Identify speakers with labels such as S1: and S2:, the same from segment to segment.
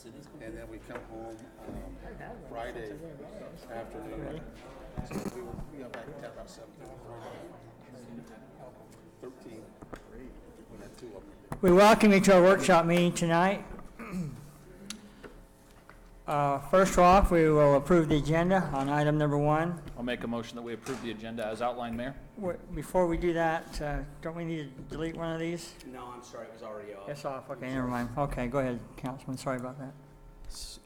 S1: and then we come home Friday afternoon. So we got back in town about 13. We had 2 of them.
S2: We welcome you to our workshop meeting tonight. First off, we will approve the agenda on item number 1.
S3: I'll make a motion that we approve the agenda as outlined, Mayor.
S2: Before we do that, don't we need to delete one of these?
S4: No, I'm sorry, it was already off.
S2: It's off. Okay, never mind. Okay, go ahead, Councilman. Sorry about that.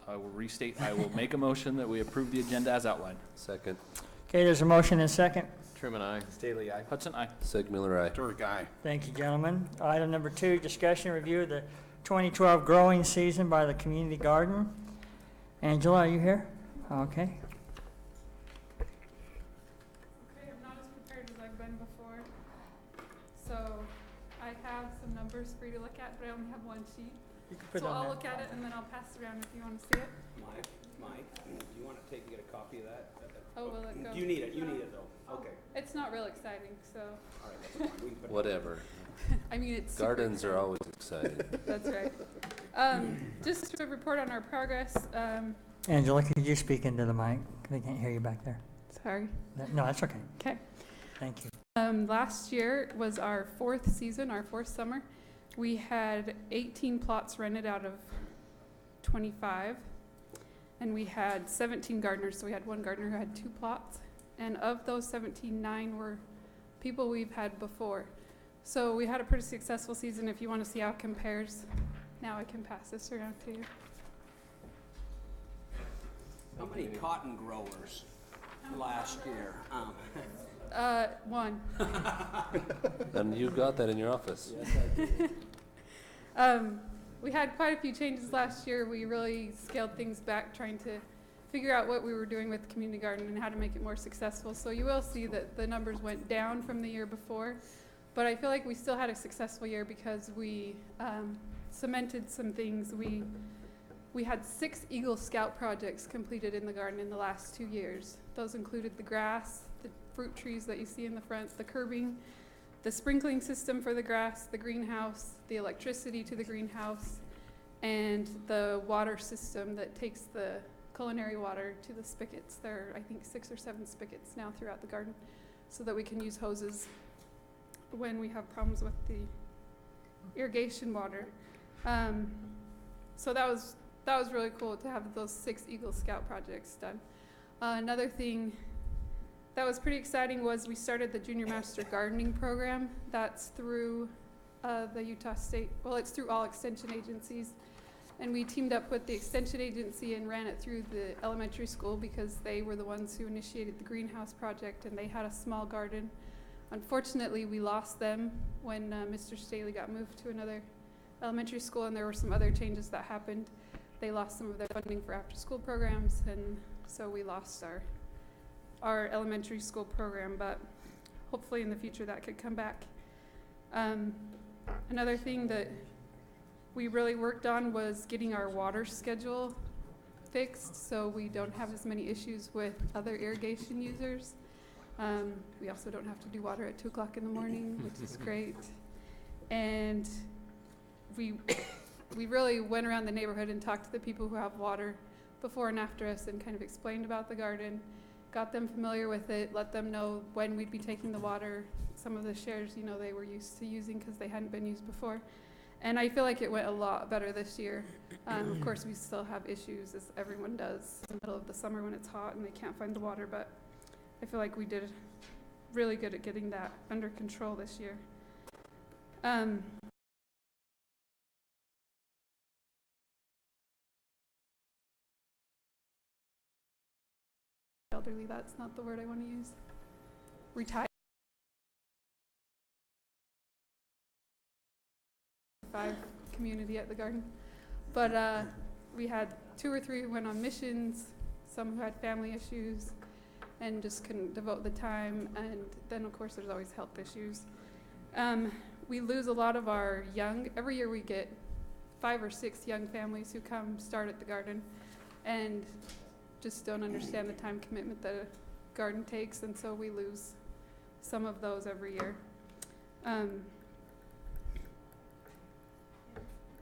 S3: I will restate, I will make a motion that we approve the agenda as outlined.
S5: Second.
S2: Okay, there's a motion and a second.
S5: Truman, aye.
S4: Staley, aye.
S3: Hudson, aye.
S5: Sig Miller, aye.
S1: Turk guy.
S2: Thank you, gentlemen. Item number 2, discussion review of the 2012 growing season by the community garden. Angela, are you here? Okay.
S6: Okay, I'm not as prepared as I've been before. So I have some numbers for you to look at, but I only have one sheet.
S2: You can put
S6: So
S2: it on
S6: I'll
S2: there.
S6: look at it and then I'll pass it around if you want to see it.
S4: Mike, do you want to take and get a copy of that?
S6: Oh, will it go?
S4: You need it though. Okay.
S6: It's not real exciting, so,
S4: All right, that's fine. We can put it-
S5: Whatever.
S6: I mean, it's super
S5: Gardens are
S6: exciting.
S5: always exciting.
S6: That's right. Just to report on our progress,
S2: Angela, could you speak into the mic? They can't hear you back there.
S6: sorry.
S2: No, that's okay.
S6: Okay.
S2: Thank you.
S6: Last year was our 4th season, our 4th summer. We had 18 plots rented out of 25, and we had 17 gardeners, so we had one gardener who had 2 plots. And of those 17, 9 were people we've had before. So we had a pretty successful season. If you want to see how it compares, now I can pass this around to you.
S4: How many cotton growers last year?
S6: 1.
S5: And you got that in your office.
S4: Yes, I did.
S6: We had quite a few changes last year. We really scaled things back, trying to figure out what we were doing with the community garden and how to make it more successful. So you will see that the numbers went down from the year before, but I feel like we still had a successful year because we cemented some things. We had 6 Eagle Scout projects completed in the garden in the last 2 years. Those included the grass, the fruit trees that you see in the front, the curbing, the sprinkling system for the grass, the greenhouse, the electricity to the greenhouse, and the water system that takes the culinary water to the spigots. There are, I think, 6 or 7 spigots now throughout the garden so that we can use hoses when we have problems with the irrigation water. So that was really cool to have those 6 Eagle Scout projects done. Another thing that was pretty exciting was we started the Junior Master Gardening Program. That's through the Utah State, well, it's through all extension agencies. And we teamed up with the extension agency and ran it through the elementary school because they were the ones who initiated the greenhouse project and they had a small garden. Unfortunately, we lost them when Mr. Staley got moved to another elementary school, and there were some other changes that happened. They lost some of their funding for after-school programs, and so we lost our elementary school program, but hopefully in the future that could come back. Another thing that we really worked on was getting our water schedule fixed so we don't have as many issues with other irrigation users. We also don't have to do water at 2 o'clock in the morning, which is great. And we really went around the neighborhood and talked to the people who have water before and after us and kind of explained about the garden, got them familiar with it, let them know when we'd be taking the water. Some of the shares, they were used to using because they hadn't been used before. And I feel like it went a lot better this year. Of course, we still have issues, as everyone does, in the middle of the summer when it's hot and they can't find the water, but I feel like we did really good at getting that under control this year. Elderly, that's not the word I want to use. Retired. 5 community at the garden. But we had 2 or 3 who went on missions, some who had family issues and just couldn't devote the time. And then, of course, there's always health issues. We lose a lot of our every year we get 5 or 6 young families who come start at the garden and just don't understand the time commitment that a garden takes, and so we lose some of those every year.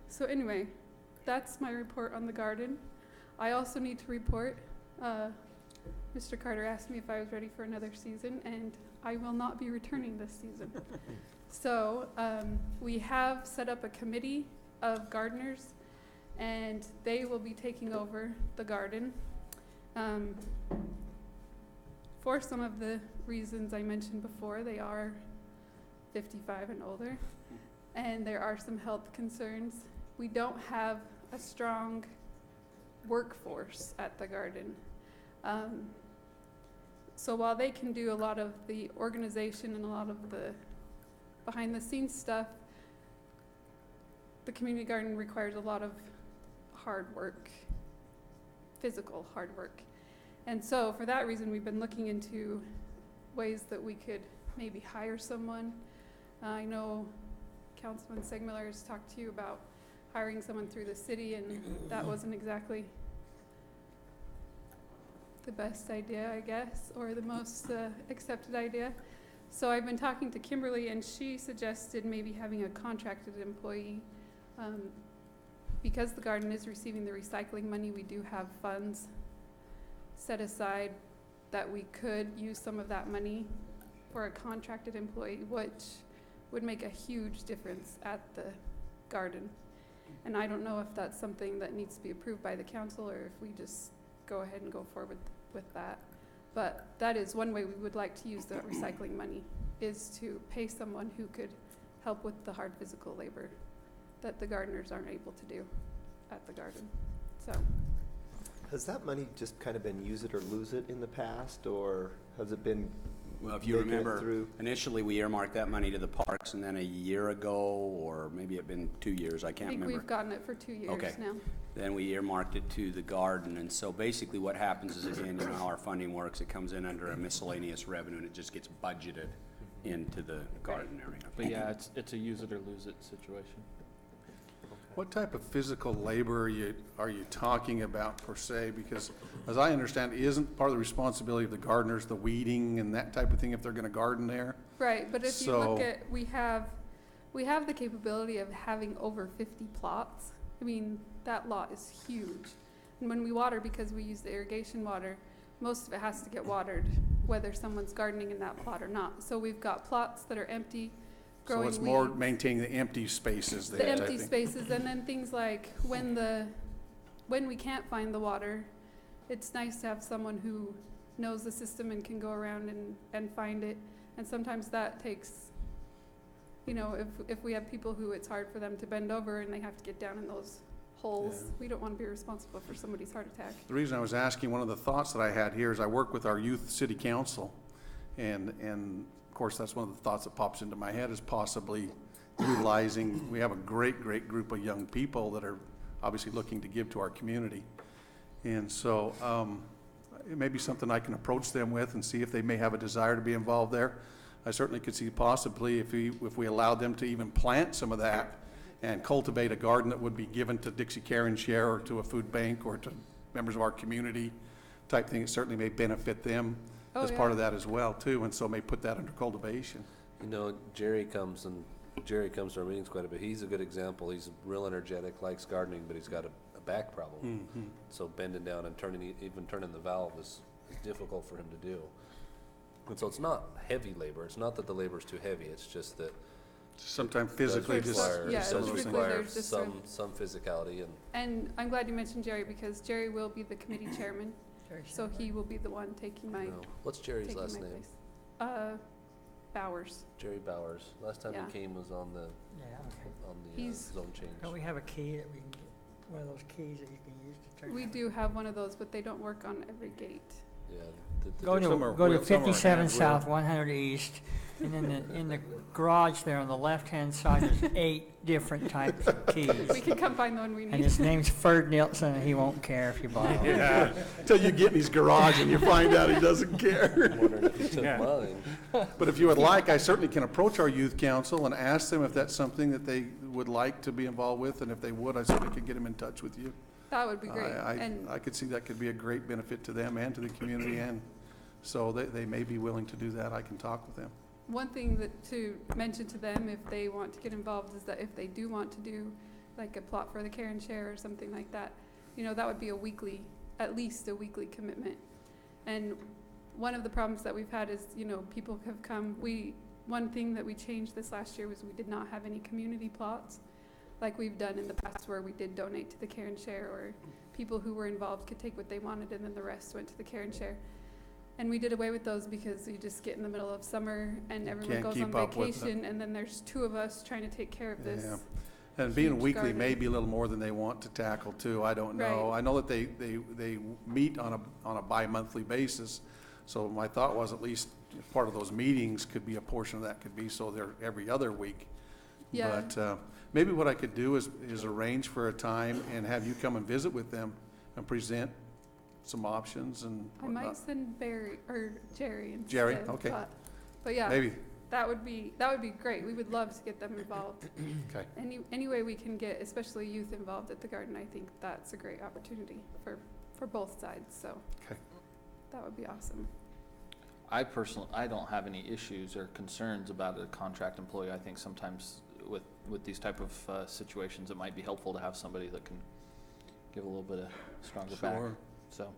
S6: So anyway, that's my report on the garden. I also need to report, Mr. Carter asked me if I was ready for another season, and I will not be returning this season. So we have set up a committee of gardeners, and they will be taking over the garden. For some of the reasons I mentioned before, they are 55 and older, and there are some health concerns. We don't have a strong workforce at the garden. So while they can do a lot of the organization and a lot of the behind the scenes stuff, the community garden requires a lot of hard work, physical hard work. And so for that reason, we've been looking into ways that we could maybe hire someone. I know Councilman Segmiller has talked to you about hiring someone through the city, and that wasn't exactly the best idea, I guess, or the most accepted idea. So I've been talking to Kimberly, and she suggested maybe having a contracted employee. Because the garden is receiving the recycling money, we do have funds set aside that we could use some of that money for a contracted employee, which would make a huge difference at the garden. And I don't know if that's something that needs to be approved by the council, or if we just go ahead and go forward with that. But that is one way we would like to use the recycling money, is to pay someone who could help with the hard physical labor that the gardeners aren't able to do at the garden. So
S7: Has that money just kind of been use it or lose it in the past, or has it been?
S4: Well, if you
S7: making it
S4: remember,
S7: through?
S4: initially we earmarked that money to the parks, and then a year ago, or maybe it's been 2 years, I
S6: I
S4: can't
S6: think
S4: remember.
S6: we've gotten it for 2 years
S4: Okay.
S6: now.
S4: Then we earmarked it to the garden, and so basically what happens is, again, you know how our funding works, it comes in under a miscellaneous revenue, and it just gets budgeted into the garden area.
S3: But yeah, it's a use it or lose it situation.
S1: What type of physical labor are you talking about per se? Because as I understand, isn't part of the responsibility of the gardeners the weeding and that type of thing if they're gonna garden there?
S6: Right, but if you look
S1: So-
S6: at, we have the capability of having over 50 plots. I mean, that lot is huge. And when we water, because we use the irrigation water, most of it has to get watered, whether someone's gardening in that plot or not. So we've got plots that are empty,
S1: So
S6: growing
S1: it's more
S6: weeds.
S1: maintaining the empty spaces there,
S6: The
S1: type
S6: empty
S1: thing.
S6: spaces, and then things like when we can't find the water, it's nice to have someone who knows the system and can go around and find it. And sometimes that takes, you know, if we have people who it's hard for them to bend over and they have to get down in those holes,
S1: Yeah.
S6: we don't want to be responsible for somebody's heart attack.
S1: The reason I was asking, one of the thoughts that I had here is I work with our youth city council, and of course, that's one of the thoughts that pops into my head, is possibly utilizing, we have a great group of young people that are obviously looking to give to our community. And so, it may be something I can approach them with and see if they may have a desire to be involved there. I certainly could see possibly if we allowed them to even plant some of that and cultivate a garden that would be given to Dixie Care and Share, or to a food bank, or to members of our community type thing, it certainly may benefit them
S6: Oh,
S1: as part
S6: yeah.
S1: of that as well too, and so may put that under cultivation.
S5: You know, Jerry comes to our meetings quite a bit. He's a good example. He's real energetic, likes gardening, but he's got a back problem. So bending down and even turning the valve is difficult for him to do. And so it's not heavy labor. It's not that the labor's too heavy. It's just that
S1: Sometimes
S5: it
S1: physically
S5: does
S1: just,
S5: require,
S6: Yeah,
S5: it does
S6: physically
S5: require
S6: there's just a-
S5: some physicality, and
S6: And I'm glad you mentioned Jerry, because Jerry will be the committee chairman, so he will be the one taking my,
S5: you know, what's Jerry's
S6: taking my
S5: last name?
S6: place. Bowers.
S5: Jerry Bowers. Last time
S6: Yeah.
S5: he came was on the
S2: Yeah, okay.
S6: He's-
S5: zone change.
S2: Don't we have a key that we can get, one of those keys that you can use to turn?
S6: We
S2: it on?
S6: do have one of those, but they don't work on every gate.
S5: Yeah.
S2: Go to,
S1: Some are
S2: go to
S1: wheel- some are
S2: 57
S1: hand
S2: South,
S1: wheel.
S2: 100 East, and in the garage there on the left-hand side, there's 8 different types of keys.
S6: We can come find the one we
S2: And
S6: need.
S2: his name's Ferd Nielsen, and he won't care if you borrow it.
S1: yeah, till you get in his garage and you find out he doesn't care.
S5: I'm wondering if he took
S1: Yeah.
S5: mine.
S1: But if you would like, I certainly can approach our youth council and ask them if that's something that they would like to be involved with, and if they would, I certainly could get them in touch with you.
S6: That would be great.
S1: I
S6: And
S1: could see that could be a great benefit to them and to the community, and so they may be willing to do that. I can talk with them.
S6: one thing that to mention to them if they want to get involved is that if they do want to do like a plot for the care and share or something like that, you know, that would be at least a weekly commitment. And one of the problems that we've had is, you know, people have come, one thing that we changed this last year was we did not have any community plots like we've done in the past, where we did donate to the care and share, or people who were involved could take what they wanted and then the rest went to the care and share. And we did away with those because you just get in the middle of summer and everyone
S1: Can't
S6: goes
S1: keep
S6: on
S1: up with
S6: vacation, and then there's 2 of us trying to take care of this.
S1: Yeah. And being
S6: huge
S1: weekly
S6: garden.
S1: may be a little more than they want to tackle too, I don't know.
S6: Right.
S1: I know that they meet on a bi-monthly basis, so my thought was at least part of those meetings could be, a portion of that could be, so they're every other week.
S6: Yeah.
S1: But maybe what I could do is arrange for a time and have you come and visit with them and present some options and
S6: I might
S1: whatnot.
S6: send Jerry instead.
S1: Jerry, okay.
S6: But yeah,
S1: Maybe,
S6: that would be great. We would love to get them involved.
S1: okay.
S6: Any way we can get, especially youth involved at the garden, I think that's a great opportunity for both sides, so.
S1: Okay.
S6: That would be awesome.
S3: I don't have any issues or concerns about a contract employee. I think sometimes with these type of situations, it might be helpful to have somebody that can give a little bit of stronger back.
S1: Sure.
S3: So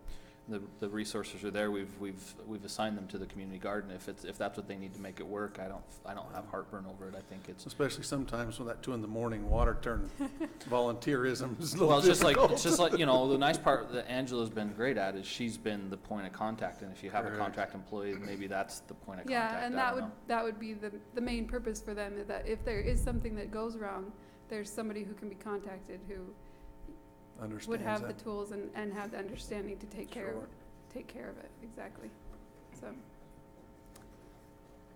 S3: the resources are there. We've assigned them to the community garden. If that's what they need to make it work, I don't have heartburn over it. I think it's
S1: Especially sometimes when that 2 in the morning water turn volunteerism is a little
S3: well,
S1: difficult.
S3: it's just like, you know, the nice part that Angela's been great at is she's been the point of contact, and if you have a
S1: Correct.
S3: contract employee, maybe that's the point of contact.
S6: Yeah, and that would be the main purpose for them, is that if there is something that goes wrong, there's somebody who can be contacted who would
S1: Understands
S6: have
S1: that.
S6: the tools and have the understanding to take care
S1: Sure.
S6: of it, exactly. So,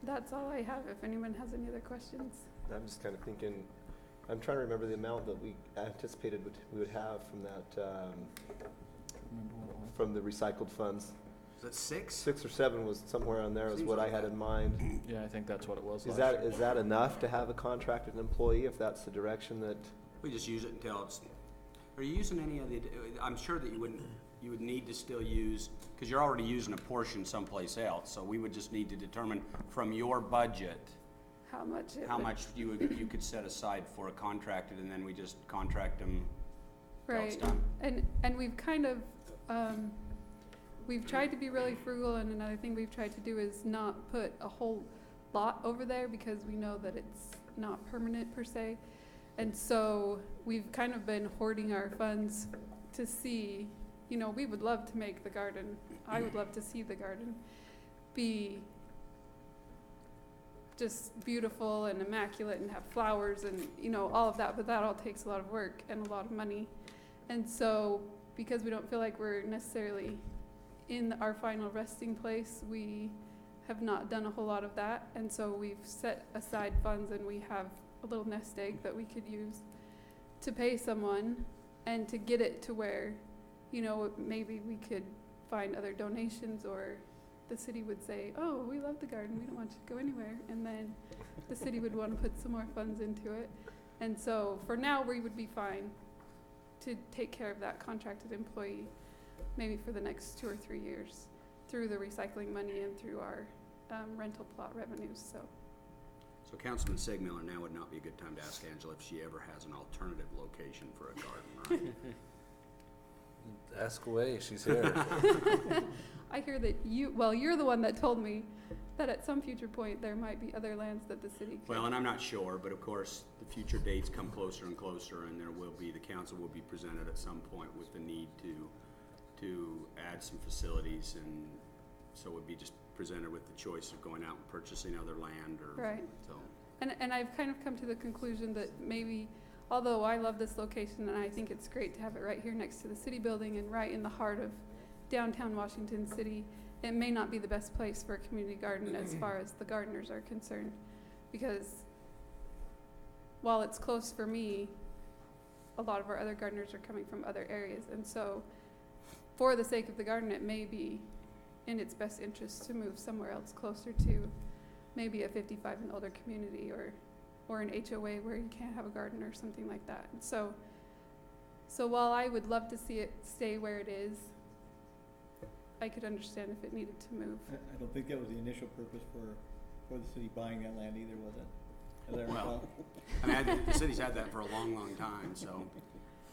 S6: that's all I have, if anyone has any other questions.
S7: I'm just kind of thinking, I'm trying to remember the amount that we anticipated we would have from that, from the recycled funds.
S4: Is that 6?
S7: 6 or 7 was somewhere on there, is
S4: Seems
S7: what I
S4: like
S7: had
S4: that.
S7: in mind.
S3: Yeah, I think that's what it was
S7: Is
S3: last year.
S7: that enough to have a contracted employee, if that's the direction that?
S4: We just use it until it's, are you using any of the, I'm sure that you would need to still use, because you're already using a portion someplace else, so we would just need to determine from your budget
S6: How much it
S4: how
S6: would-
S4: much you could set aside for a contracted, and then we just contract them till it's
S6: Right,
S4: done.
S6: and we've kind of, we've tried to be really frugal, and another thing we've tried to do is not put a whole lot over there, because we know that it's not permanent per se. And so we've kind of been hoarding our funds to see, you know, we would love to make the garden, I would love to see the garden be just beautiful and immaculate and have flowers and, you know, all of that, but that all takes a lot of work and a lot of money. And so, because we don't feel like we're necessarily in our final resting place, we have not done a whole lot of that. And so we've set aside funds, and we have a little nest egg that we could use to pay someone and to get it to where, you know, maybe we could find other donations, or the city would say, oh, we love the garden, we don't want you to go anywhere. And then the city would want to put some more funds into it. And so for now, we would be fine to take care of that contracted employee, maybe for the next 2 or 3 years, through the recycling money and through our rental plot revenues, so.
S4: So Councilman Segmiller, now would not be a good time to ask Angela if she ever has an alternative location for a garden, right?
S5: Ask away, she's here.
S6: I hear that you're the one that told me that at some future point, there might be other lands that the city could.
S4: Well, and I'm not sure, but of course, the future dates come closer and closer, and the council will be presented at some point with the need to add some facilities, and so would be just presented with the choice of going out and purchasing other land, or.
S6: Right.
S4: So,
S6: And I've kind of come to the conclusion that maybe, although I love this location and I think it's great to have it right here next to the city building and right in the heart of downtown Washington City, it may not be the best place for a community garden as far as the gardeners are concerned. Because while it's close for me, a lot of our other gardeners are coming from other areas. And so for the sake of the garden, it may be in its best interest to move somewhere else closer to maybe a 55 and older community, or an HOA where you can't have a garden or something like that. And so while I would love to see it stay where it is, I could understand if it needed to move.
S8: I don't think that was the initial purpose for the city buying that land either, was it? there.
S4: Well, I mean, I think the city's had that for a long, long time, so.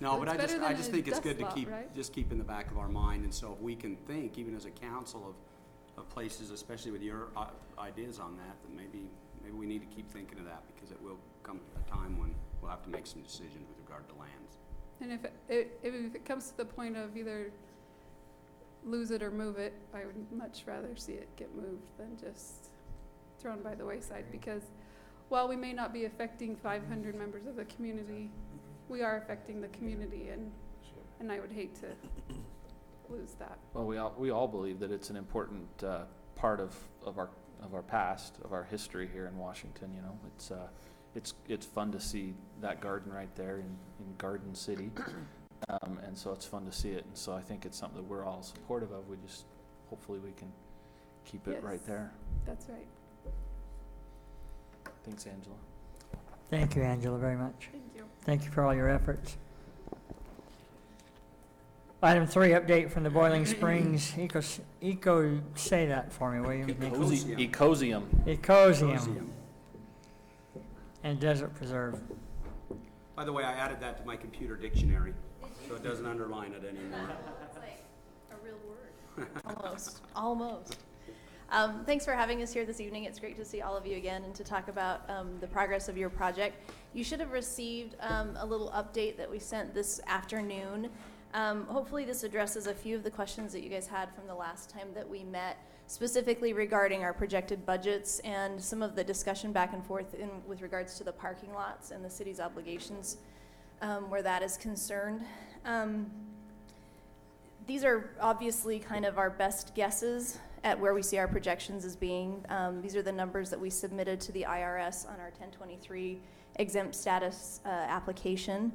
S4: No,
S6: Well,
S4: but
S6: it's better
S4: I
S6: than
S4: just
S6: a
S4: think it's
S6: dust
S4: good to
S6: lot,
S4: keep,
S6: right?
S4: just keep in the back of our mind, and so if we can think, even as a council, of places, especially with your ideas on that, that maybe we need to keep thinking of that, because it will come a time when we'll have to make some decisions with regard to lands.
S6: And if it comes to the point of either lose it or move it, I would much rather see it get moved than just thrown by the wayside, because while we may not be affecting 500 members of the community, we are affecting the community, and I would hate to lose that.
S3: Well, we all believe that it's an important part of our past, of our history here in Washington. You know, it's fun to see that garden right there in Garden City, and so it's fun to see it. And so I think it's something that we're all supportive of. We just hopefully we can keep it
S6: Yes.
S3: right there.
S6: That's right.
S3: Thanks, Angela.
S2: Thank you, Angela, very much.
S6: Thank you.
S2: Thank you for all your efforts. Item 3, update from the Boiling Springs say that for me, will you?
S3: Ecosium.
S2: Ecosium and Desert Preserve.
S4: By the way, I added that to my computer dictionary, so it doesn't underline it anymore.
S9: That's like a real word. Almost. Thanks for having us here this evening. It's great to see all of you again and to talk about the progress of your project. You should have received a little update that we sent this afternoon. Hopefully this addresses a few of the questions that you guys had from the last time that we met, specifically regarding our projected budgets and some of the discussion back and forth with regards to the parking lots and the city's obligations where that is concerned. These are obviously kind of our best guesses at where we see our projections as being. These are the numbers that we submitted to the IRS on our 1023 exempt status application.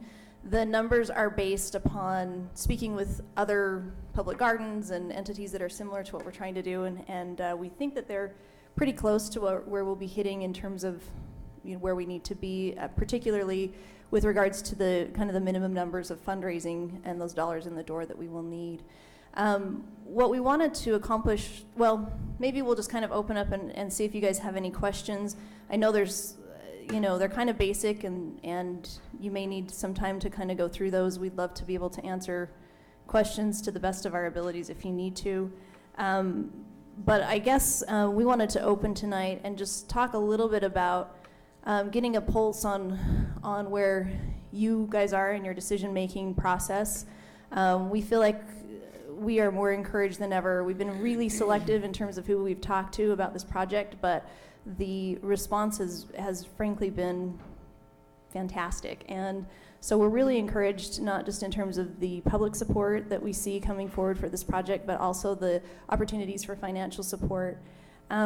S9: The numbers are based upon speaking with other public gardens and entities that are similar to what we're trying to do, and we think that they're pretty close to where we'll be hitting in terms of where we need to be, particularly with regards to the kind of the minimum numbers of fundraising and those dollars in the door that we will need. What we wanted to accomplish, well, maybe we'll just kind of open up and see if you guys have any questions. I know there's, they're kind of basic and you may need some time to kind of go through those. We'd love to be able to answer questions to the best of our abilities if you need to. But I guess we wanted to open tonight and just talk a little bit about getting a pulse on where you guys are in your decision-making process. We feel like we are more encouraged than ever. We've been really selective in terms of who we've talked to about this project, but the response has frankly been fantastic. And so we're really encouraged, not just in terms of the public support that we see coming forward for this project, but also the opportunities for financial support,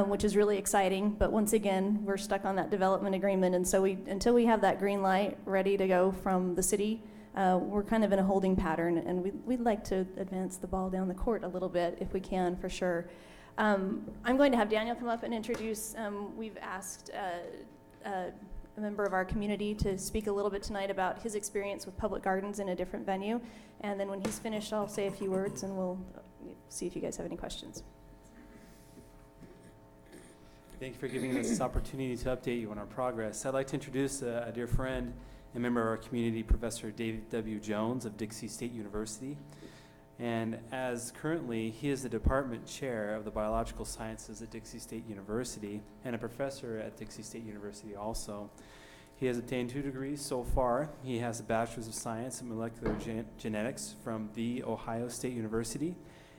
S9: which is really exciting. But once again, we're stuck on that development agreement, and so until we have that green light ready to go from the city, we're kind of in a holding pattern, and we'd like to advance the ball down the court a little bit if we can, for sure. I'm going to have Daniel come up and introduce. We've asked a member of our community to speak a little bit tonight about his experience with public gardens in a different venue, and then when he's finished, I'll say a few words, and we'll see if you guys have any questions.
S8: Thank you for giving us this opportunity to update you on our progress. I'd like to introduce a dear friend and member of our community, Professor David W. Jones of Dixie State University. And as currently, he is the department chair of the biological sciences at Dixie State University and a professor at Dixie State University also. He has obtained 2 degrees so far. He has a bachelor's of science in molecular genetics from The Ohio State University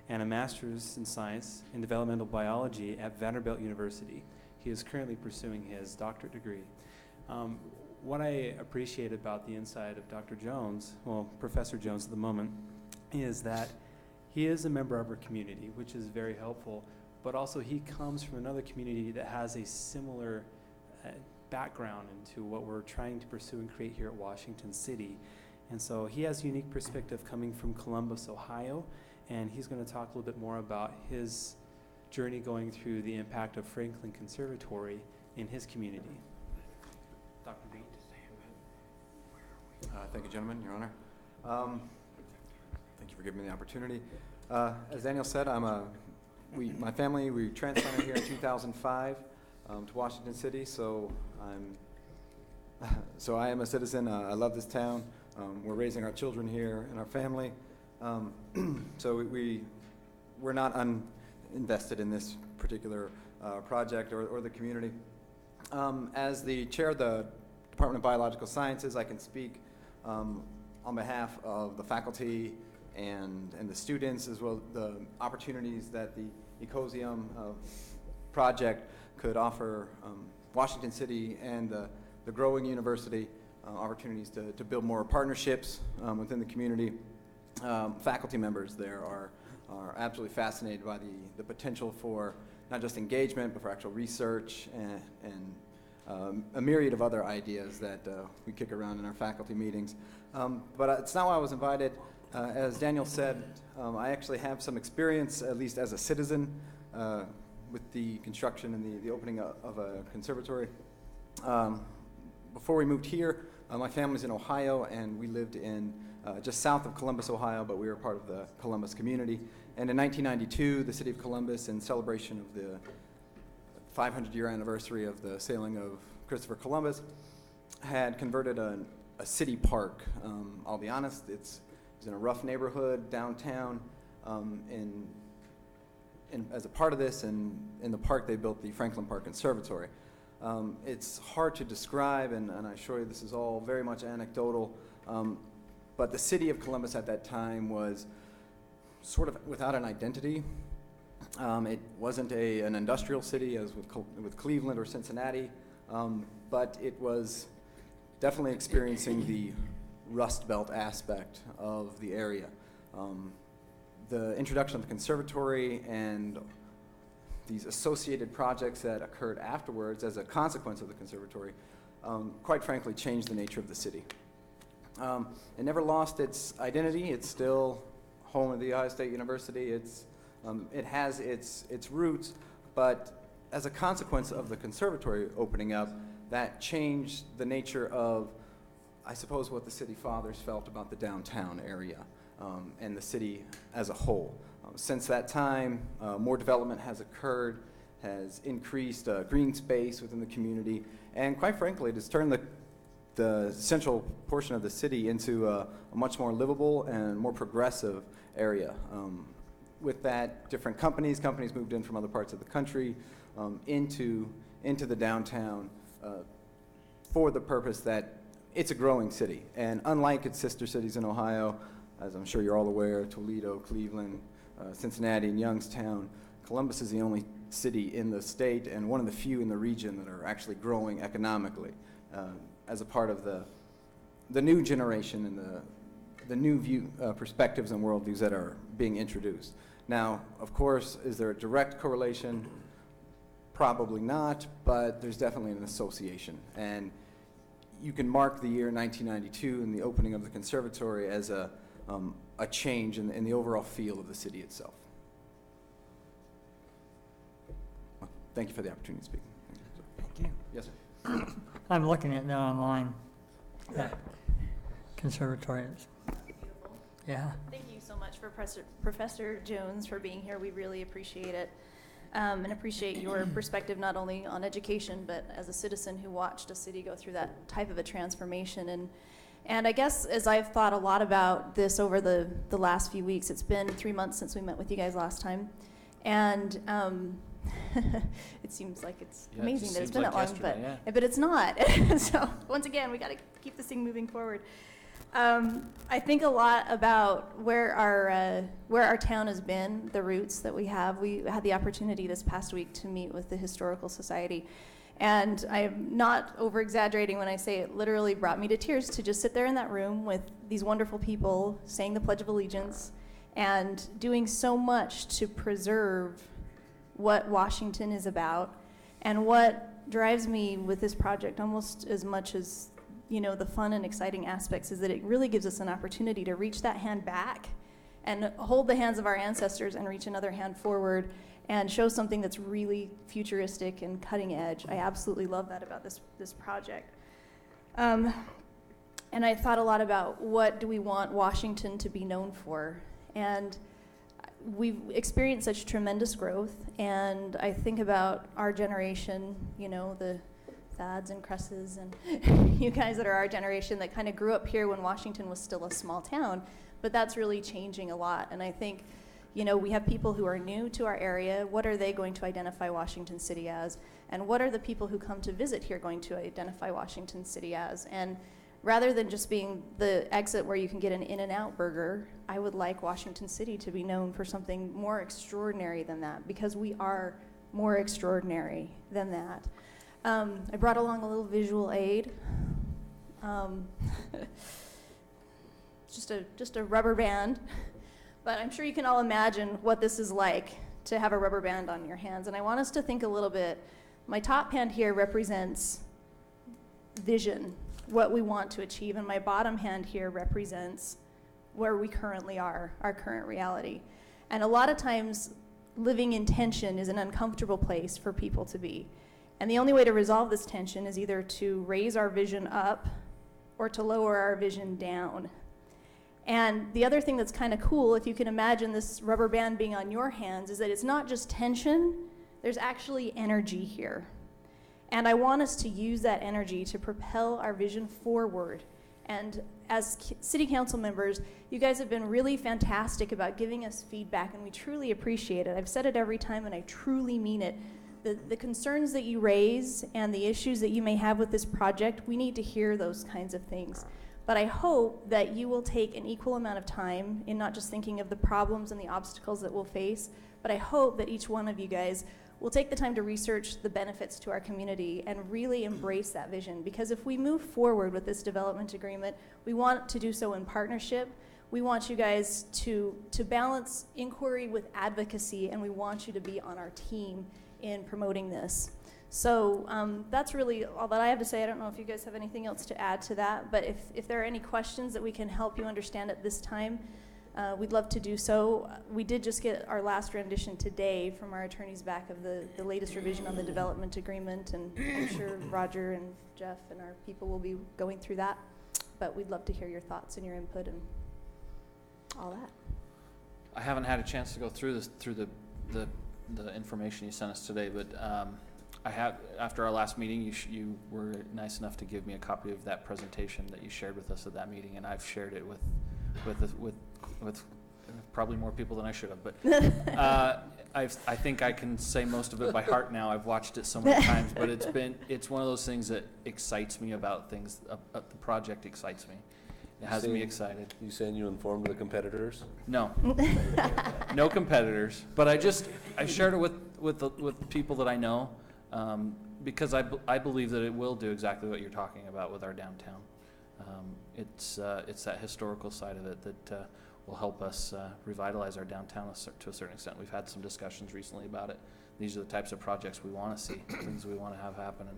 S8: and a master's in science in developmental biology at Vanderbilt University. He is currently pursuing his doctorate degree. What I appreciate about the inside of Dr. Jones, well, Professor Jones at the moment, is that he is a member of our community, which is very helpful, but also he comes from another community that has a similar background into what we're trying to pursue and create here at Washington City. And so he has a unique perspective coming from Columbus, Ohio, and he's going to talk a little bit more about his journey going through the impact of Franklin Conservatory in his community. Dr. Dean.
S10: Thank you, gentlemen, Your Honor. Thank you for giving me the opportunity. As Daniel said, my family, we transplanted here in 2005 to Washington City, so I'm So I am a citizen. I love this town. We're raising our children here and our family. So we're not uninvested in this particular project or the community. As the chair of the Department of Biological Sciences, I can speak on behalf of the faculty and the students, as well as the opportunities that the Ecosium project could offer Washington City and the growing university opportunities to build more partnerships within the community. Faculty members there are absolutely fascinated by the potential for not just engagement, but for actual research and a myriad of other ideas that we kick around in our faculty meetings. But it's not why I was invited. As Daniel said, I actually have some experience, at least as a citizen, with the construction and the opening of a conservatory. Before we moved here, my family's in Ohio, and we lived in just south of Columbus, Ohio, but we were part of the Columbus community. And in 1992, the city of Columbus, in celebration of the 500-year anniversary of the sailing of Christopher Columbus, had converted a city park. I'll be honest, it's in a rough neighborhood downtown. As a part of this, and in the park, they built the Franklin Park Conservatory. It's hard to describe, and I assure you this is all very much anecdotal, but the city of Columbus at that time was sort of without an identity. It wasn't an industrial city as with Cleveland or Cincinnati, but it was definitely experiencing the Rust Belt aspect of the area. The introduction of the conservatory and these associated projects that occurred afterwards as a consequence of the conservatory, quite frankly, changed the nature of the city. It never lost its identity. It's still home of the Ohio State University. It has its roots, but as a consequence of the conservatory opening up, that changed the nature of, I suppose, what the city fathers felt about the downtown area and the city as a whole. Since that time, more development has occurred, has increased green space within the community, and quite frankly, it has turned the central portion of the city into a much more livable and more progressive area. With that, different companies moved in from other parts of the country into the downtown for the purpose that it's a growing city. And unlike its sister cities in Ohio, as I'm sure you're all aware, Toledo, Cleveland, Cincinnati, and Youngstown, Columbus is the only city in the state and one of the few in the region that are actually growing economically as a part of the new generation and the new perspectives and worldviews that are being introduced. Now, of course, is there a direct correlation? Probably not, but there's definitely an association. And you can mark the year 1992 and the opening of the conservatory as a change in the overall feel of the city itself. Well, thank you for the opportunity to speak.
S2: Thank you.
S10: Yes, sir.
S2: I'm looking at that online. That conservatory is, yeah.
S9: Thank you so much for Professor Jones for being here. We really appreciate it. And appreciate your perspective not only on education, but as a citizen who watched a city go through that type of a transformation. And I guess as I've thought a lot about this over the last few weeks, it's been 3 months since we met with you guys last time. And it seems like it's amazing that it's been that long, but it's not. So once again, we got to keep this thing moving forward. I think a lot about where our town has been, the roots that we have. We had the opportunity this past week to meet with the Historical Society, and I am not over-exaggerating when I say it literally brought me to tears to just sit there in that room with these wonderful people saying the Pledge of Allegiance and doing so much to preserve what Washington is about. And what drives me with this project almost as much as the fun and exciting aspects is that it really gives us an opportunity to reach that hand back and hold the hands of our ancestors and reach another hand forward and show something that's really futuristic and cutting edge. I absolutely love that about this project. And I thought a lot about what do we want Washington to be known for. And we've experienced such tremendous growth, and I think about our generation, the Thads and Cresses and you guys that are our generation that kind of grew up here when Washington was still a small town. But that's really changing a lot. And I think, you know, we have people who are new to our area. What are they going to identify Washington City as? And what are the people who come to visit here going to identify Washington City as? And rather than just being the exit where you can get an In-N-Out burger, I would like Washington City to be known for something more extraordinary than that, because we are more extraordinary than that. I brought along a little visual aid. Just a rubber band. But I'm sure you can all imagine what this is like to have a rubber band on your hands. And I want us to think a little bit. My top hand here represents vision, what we want to achieve, and my bottom hand here represents where we currently are, our current reality. And a lot of times, living in tension is an uncomfortable place for people to be. And the only way to resolve this tension is either to raise our vision up or to lower our vision down. And the other thing that's kind of cool, if you can imagine this rubber band being on your hands, is that it's not just tension, there's actually energy here. And I want us to use that energy to propel our vision forward. And as city council members, you guys have been really fantastic about giving us feedback, and we truly appreciate it. I've said it every time, and I truly mean it. The concerns that you raise and the issues that you may have with this project, we need to hear those kinds of things. But I hope that you will take an equal amount of time in not just thinking of the problems and the obstacles that we'll face, but I hope that each one of you guys will take the time to research the benefits to our community and really embrace that vision. Because if we move forward with this development agreement, we want to do so in partnership. We want you guys to balance inquiry with advocacy, and we want you to be on our team in promoting this. So that's really all that I have to say. I don't know if you guys have anything else to add to that, but if there are any questions that we can help you understand at this time, we'd love to do so. We did just get our last rendition today from our attorneys back of the latest revision on the development agreement, and I'm sure Roger and Jeff and our people will be going through that. But we'd love to hear your thoughts and your input and all that.
S3: I haven't had a chance to go through the information you sent us today, but I have, after our last meeting, you were nice enough to give me a copy of that presentation that you shared with us at that meeting, and I've shared it with probably more people than I should have. But I think I can say most of it by heart now. I've watched it so many times, but it's one of those things that excites me about things. The project excites me. It has me excited.
S5: You saying you informed the competitors?
S3: No, no competitors. But I shared it with people that I know. Because I believe that it will do exactly what you're talking about with our downtown. It's that historical side of it that will help us revitalize our downtown to a certain extent. We've had some discussions recently about it. These are the types of projects we want to see, things we want to have happen.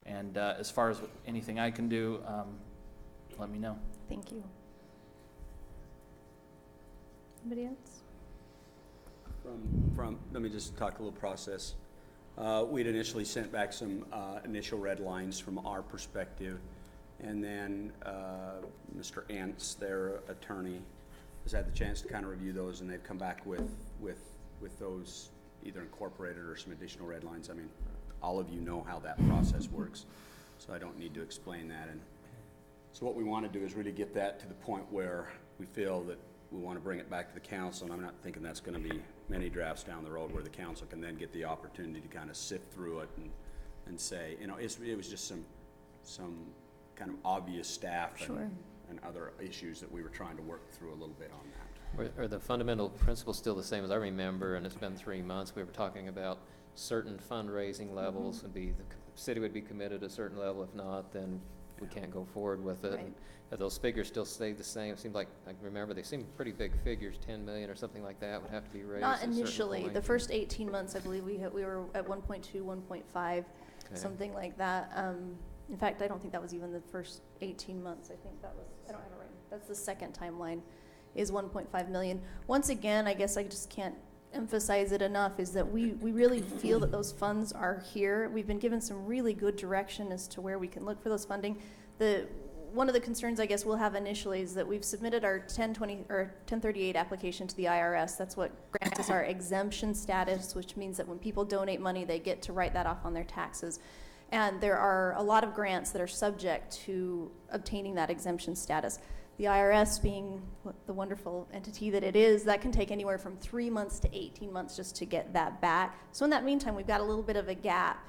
S3: And as far as anything I can do, let me know.
S9: Thank you. Anybody else?
S4: Let me just talk a little process. We'd initially sent back some initial red lines from our perspective, and then Mr. Entz, their attorney, has had the chance to kind of review those, and they've come back with those either incorporated or some additional red lines. I mean, all of you know how that process works, so I don't need to explain that. And so what we want to do is really get that to the point where we feel that we want to bring it back to the council, and I'm not thinking that's going to be many drafts down the road where the council can then get the opportunity to kind of sift through it and say, you know, it was just some kind of obvious staff and other issues that we were trying to work through a little bit on that.
S11: Are the fundamental principles still the same as I remember, and it's been 3 months, we were talking about certain fundraising levels, and the city would be committed to a certain level. If not, then we can't go forward with it.
S9: Right.
S11: Those figures still stay the same. It seemed like, I remember, they seemed pretty big figures, 10 million or something like that would have to be raised.
S9: Not
S11: at a certain
S9: initially.
S11: point.
S9: The first 18 months, I believe we were at 1.2, 1.5, something like that. In fact, I don't think that was even the first 18 months. I think that was, I don't have it right. That's the second timeline, is 1.5 million. Once again, I guess I just can't emphasize it enough, is that we really feel that those funds are here. We've been given some really good direction as to where we can look for those funding. One of the concerns I guess we'll have initially is that we've submitted our 1038 application to the IRS. That's what grants us our exemption status, which means that when people donate money, they get to write that off on their taxes. And there are a lot of grants that are subject to obtaining that exemption status. The IRS, being the wonderful entity that it is, that can take anywhere from 3 months to 18 months just to get that back. So in that meantime, we've got a little bit of a gap.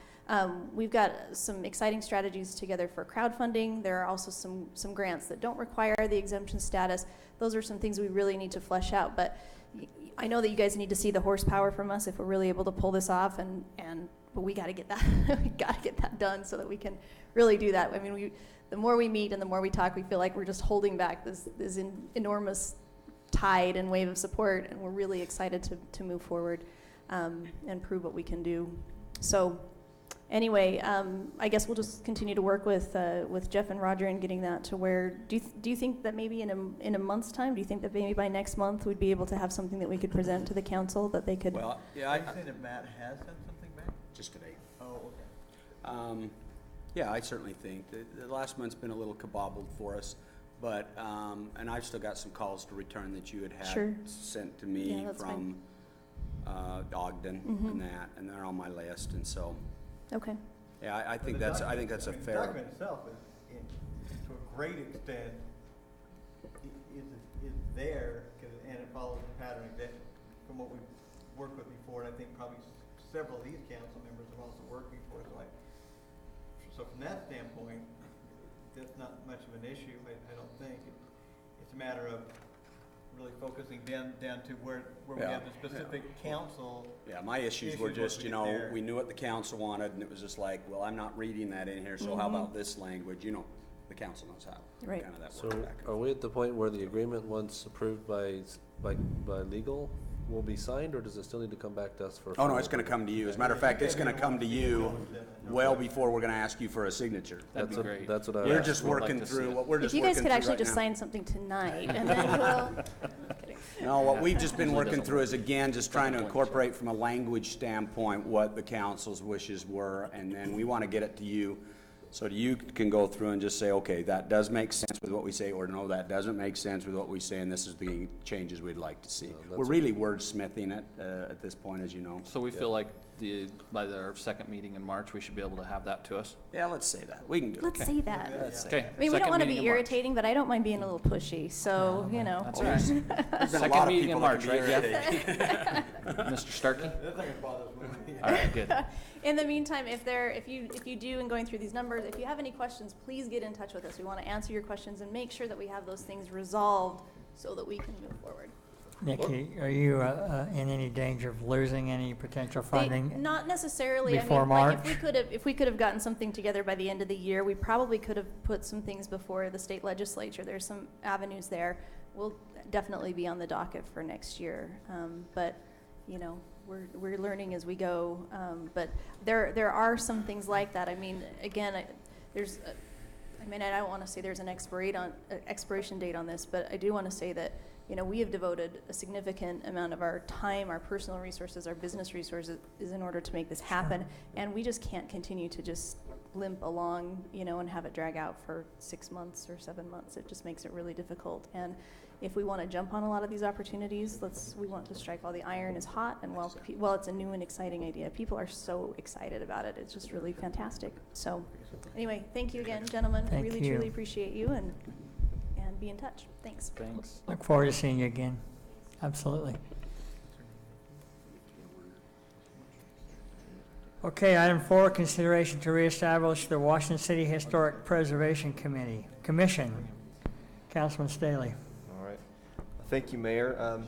S9: We've got some exciting strategies together for crowdfunding. There are also some grants that don't require the exemption status. Those are some things we really need to flesh out. But I know that you guys need to see the horsepower from us if we're really able to pull this off, but we got to get that we got to get that done so that we can really do that. I mean, the more we meet and the more we talk, we feel like we're just holding back this enormous tide and wave of support, and we're really excited to move forward and prove what we can do. So anyway, I guess we'll just continue to work with Jeff and Roger in getting that to where, do you think that maybe in a month's time, do you think that maybe by next month we'd be able to have something that we could present to the council that they could?
S4: Well, yeah,
S12: Are you saying that Matt has sent something back?
S4: just today.
S12: Oh, okay.
S4: Yeah, I certainly think the last month's been a little kabobbled for us, but, and I've still got some calls to return that you had
S9: Sure.
S4: sent to me
S9: Yeah, that's
S4: from Ogden and that, and they're on my list, and so,
S9: Okay.
S4: yeah, I think
S12: The
S4: that's a
S12: document-
S4: fair.
S12: The document itself to a great extent, is there, and it follows the pattern that from what we've worked with before, and I think probably several of these council members have also worked before, so from that standpoint, that's not much of an issue, I don't think. It's a matter of really focusing down to where we
S4: Yeah.
S12: have the specific council.
S4: Yeah, my issues were
S12: Issues
S4: just,
S12: was
S4: you
S12: to
S4: know,
S12: get there.
S4: we knew what the council wanted, and it was just like, well, I'm not reading that in here, so how about this language? You know, the council knows how.
S9: Right.
S4: Kind of that
S5: So
S4: work back and
S5: are we at the point where the agreement, once approved by legal, will be signed, or does it still need to come back to us for?
S4: Oh, no, it's gonna come to you. As a matter of fact, it's gonna come to you well before we're gonna ask you for a signature.
S3: That'd be
S5: That's
S3: great.
S5: That's what I.
S4: We're
S5: asked
S4: just
S5: for.
S3: would like
S4: working
S3: to see
S4: through,
S3: it.
S4: what we're
S9: If
S4: just
S9: you
S4: working
S9: guys
S4: through
S9: could actually
S4: right
S9: just
S4: now.
S9: sign something tonight, and then we'll. Kidding.
S4: No, what we've just been
S3: Usually
S4: working
S3: doesn't
S4: through
S3: work.
S4: is, again, just trying to incorporate from a language standpoint what the council's wishes were, and then we wanna get it to you, so that you can go through and just say, okay, that does make sense with what we say, or no, that doesn't make sense with what we say, and this is the changes we'd like to see. We're really wordsmithing it, at this point, as you know.
S3: So we feel like by our second meeting in March, we should be able to have that to us.
S4: Yeah, let's say that. We can do it.
S9: Let's say that.
S3: Okay.
S9: I mean, we don't
S3: second
S9: want to
S3: meeting
S9: be
S3: in March.
S9: irritating, but I don't mind being a little pushy, so, you know.
S3: That's all right.
S4: There's been a
S3: Second
S4: lot of
S3: meeting in
S4: people that
S3: March,
S4: can be
S3: right, Jeff?
S4: irritating.
S3: Mr. Starkey?
S12: That's not gonna bother us.
S3: All right, good.
S9: In the meantime, if you do, in going through these numbers, if you have any questions, please get in touch with us. We want to answer your questions and make sure that we have those things resolved so that we can move forward.
S2: Nikki, are you in any danger of losing any potential funding?
S9: Not necessarily.
S2: before
S9: I mean, like,
S2: March?
S9: if we could have gotten something together by the end of the year, we probably could have put some things before the state legislature. There's some avenues there. We'll definitely be on the docket for next year. But, you know, we're learning as we go. But there are some things like that. I mean, again, I don't want to say there's an expiration date on this, but I do want to say that, you know, we have devoted a significant amount of our time, our personal resources, our business resources in order to make this happen. And we just can't continue to just limp along, you know, and have it drag out for 6 months or 7 months. It just makes it really difficult. And if we want to jump on a lot of these opportunities, we want to strike while the iron is hot. And while it's a new and exciting idea, people are so excited about it. It's just really fantastic. So anyway, thank you again, gentlemen. I
S2: Thank
S9: really,
S2: you.
S9: truly appreciate you, and be in touch. Thanks.
S3: Thanks.
S2: Look forward to seeing you again. Absolutely. Okay, item 4, consideration to reestablish the Washington City Historic Preservation Commission. Councilman Staley.
S11: All right.
S7: Thank you, Mayor.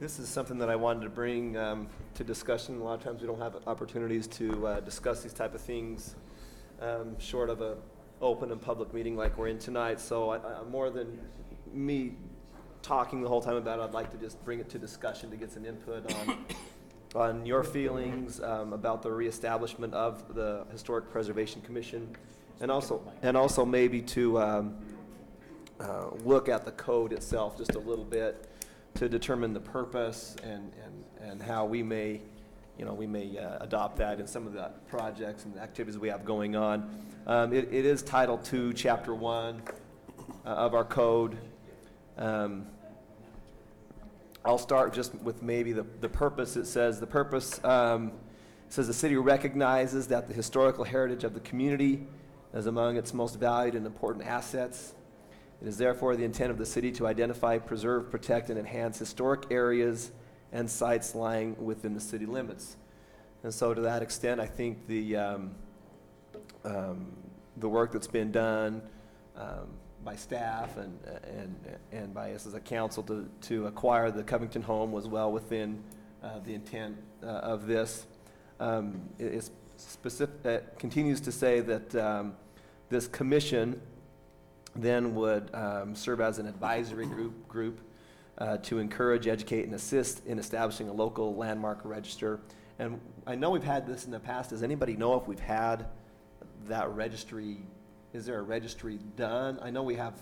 S7: This is something that I wanted to bring to discussion. A lot of times we don't have opportunities to discuss these type of things short of a open and public meeting like we're in tonight. So more than me talking the whole time about it, I'd like to just bring it to discussion to get some input on your feelings about the reestablishment of the Historic Preservation Commission, and also maybe to look at the code itself just a little bit to determine the purpose and how we may adopt that in some of the projects and activities we have going on. It is Title II, Chapter 1 of our code. I'll start just with maybe the purpose. It says the purpose It says the city recognizes that the historical heritage of the community is among its most valued and important assets. It is therefore the intent of the city to identify, preserve, protect, and enhance historic areas and sites lying within the city limits. And so to that extent, I think the work that's been done by staff and by us as a council to acquire the Covington home was well within the intent of this. It continues to say that this commission then would serve as an advisory group to encourage, educate, and assist in establishing a local landmark register. And I know we've had this in the past. Does anybody know if we've had that registry? Is there a registry done? I know we have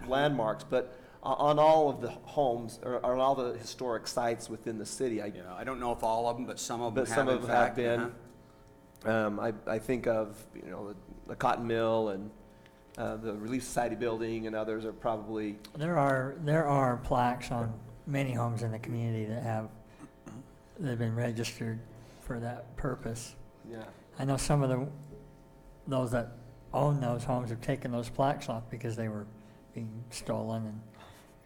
S7: landmarks, but on all of the homes or on all the historic sites within the city,
S4: Yeah, I don't know if all of them, but some of them
S7: but
S4: have,
S7: some
S4: in
S7: of them have
S4: fact.
S7: been. I think of the cotton mill and the Relief Society building, and others are probably.
S2: There are plaques on many homes in the community they've been registered for that purpose.
S7: Yeah.
S2: I know some of those that own those homes have taken those plaques off because they were being stolen and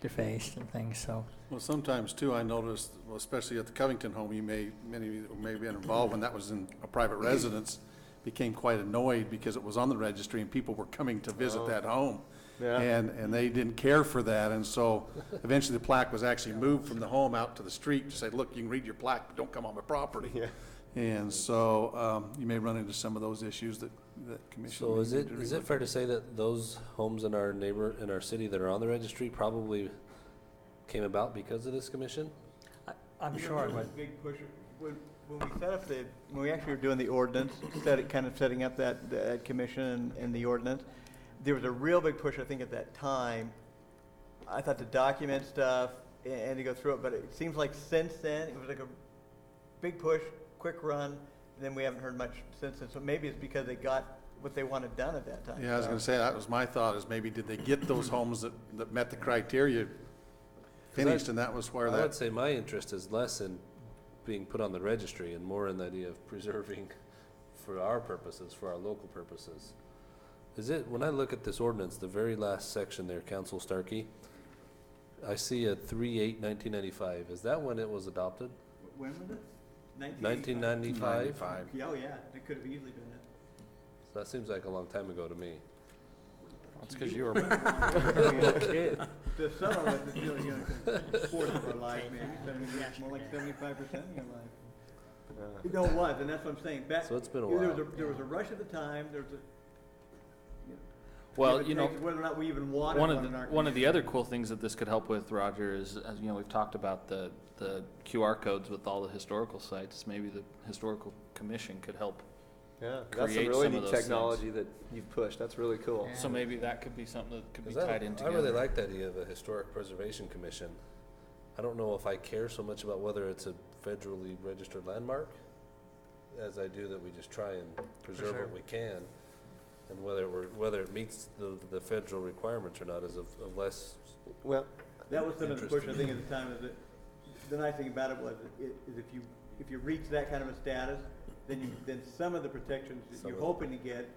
S2: defaced and things, so.
S1: Well, sometimes too, I noticed, well, especially at the Covington home, many of you may have been involved when that was in a private residence, became quite annoyed because it was on the registry and people were coming to visit that home.
S7: Yeah.
S1: And they didn't care for that, and so eventually the plaque was actually moved from the home out to the street to say, look, you can read your plaque, but don't come on my property.
S7: Yeah.
S1: And so you may run into some of those issues that commission.
S5: So
S1: may
S5: is
S1: need to
S5: it
S1: relook
S5: fair
S1: at.
S5: to say that those homes in our city that are on the registry probably came about because of this commission?
S2: I'm
S12: You know,
S2: sure
S12: there
S2: it
S12: was
S2: would.
S12: a big push, when we set up when we actually were doing the ordinance, setting up that commission and the ordinance, there was a real big push, I think, at that time. I thought to document stuff and to go through it, but it seems like since then, it was like a big push, quick run, and then we haven't heard much since then. So maybe it's because they got what they wanted done at that time.
S1: Yeah, I was gonna say, that was my thought, is maybe did they get those homes that met the criteria finished, and that was where
S5: I
S1: that.
S5: would say my interest is less in being put on the registry and more in the idea of preserving for our purposes, for our local purposes. When I look at this ordinance, the very last section there, Council Starkey, I see a 3/8/1995. Is that when it was adopted?
S12: When was it?
S5: 1995?
S12: Oh, yeah, it could have easily been it.
S5: So that seems like a long time ago to me.
S3: That's because you were,
S12: To some of us, it's really, fourth of our life, maybe, more like 75% of your life. No, it was, and that's what I'm saying. Back,
S5: So it's been a
S12: there
S5: while.
S12: was a rush at the time, there was a.
S3: well,
S12: give or take whether or not we even wanted
S3: one
S12: one
S3: of
S12: in our
S3: one of the
S12: community.
S3: other cool things that this could help with, Roger, is, as you know, we've talked about the QR codes with all the historical sites. Maybe the historical commission could help.
S7: Yeah, that's a
S3: Create
S7: really
S3: some of
S7: neat
S3: those
S7: technology that you've pushed. That's really cool.
S2: Yeah.
S3: So maybe that could be something that could be
S5: 'Cause
S3: tied in
S5: I
S3: together.
S5: really like the idea of a historic preservation commission. I don't know if I care so much about whether it's a federally registered landmark as I do that we just try and preserve what we can, and whether it meets the federal requirements or not is of less.
S7: Well,
S12: That was some of the push, I
S5: Interesting.
S12: think, at the time, is that, the nice thing about it was, is if you reach that kind of a status, then some of the protections that
S5: Some
S12: you're
S5: of
S12: hoping to get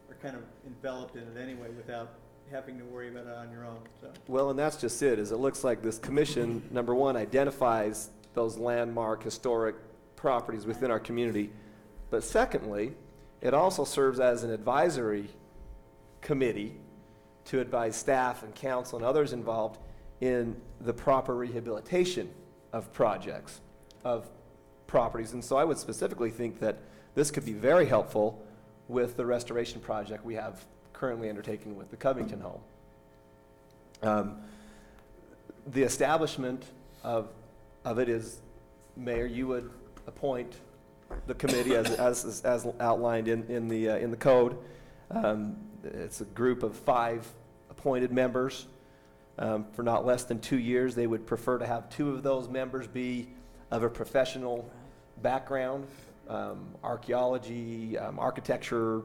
S12: are kind of enveloped in it anyway, without having to worry about it on your own, so.
S7: well, and that's just it, is it looks like this commission, number one, identifies those landmark historic properties within our community. But secondly, it also serves as an advisory committee to advise staff and council and others involved in the proper rehabilitation of projects, of properties. And so I would specifically think that this could be very helpful with the restoration project we have currently undertaking with the Covington home. The establishment of it is, Mayor, you would appoint the committee as outlined in the code. It's a group of 5 appointed members for not less than 2 years. They would prefer to have 2 of those members be of a professional background, archaeology, architecture,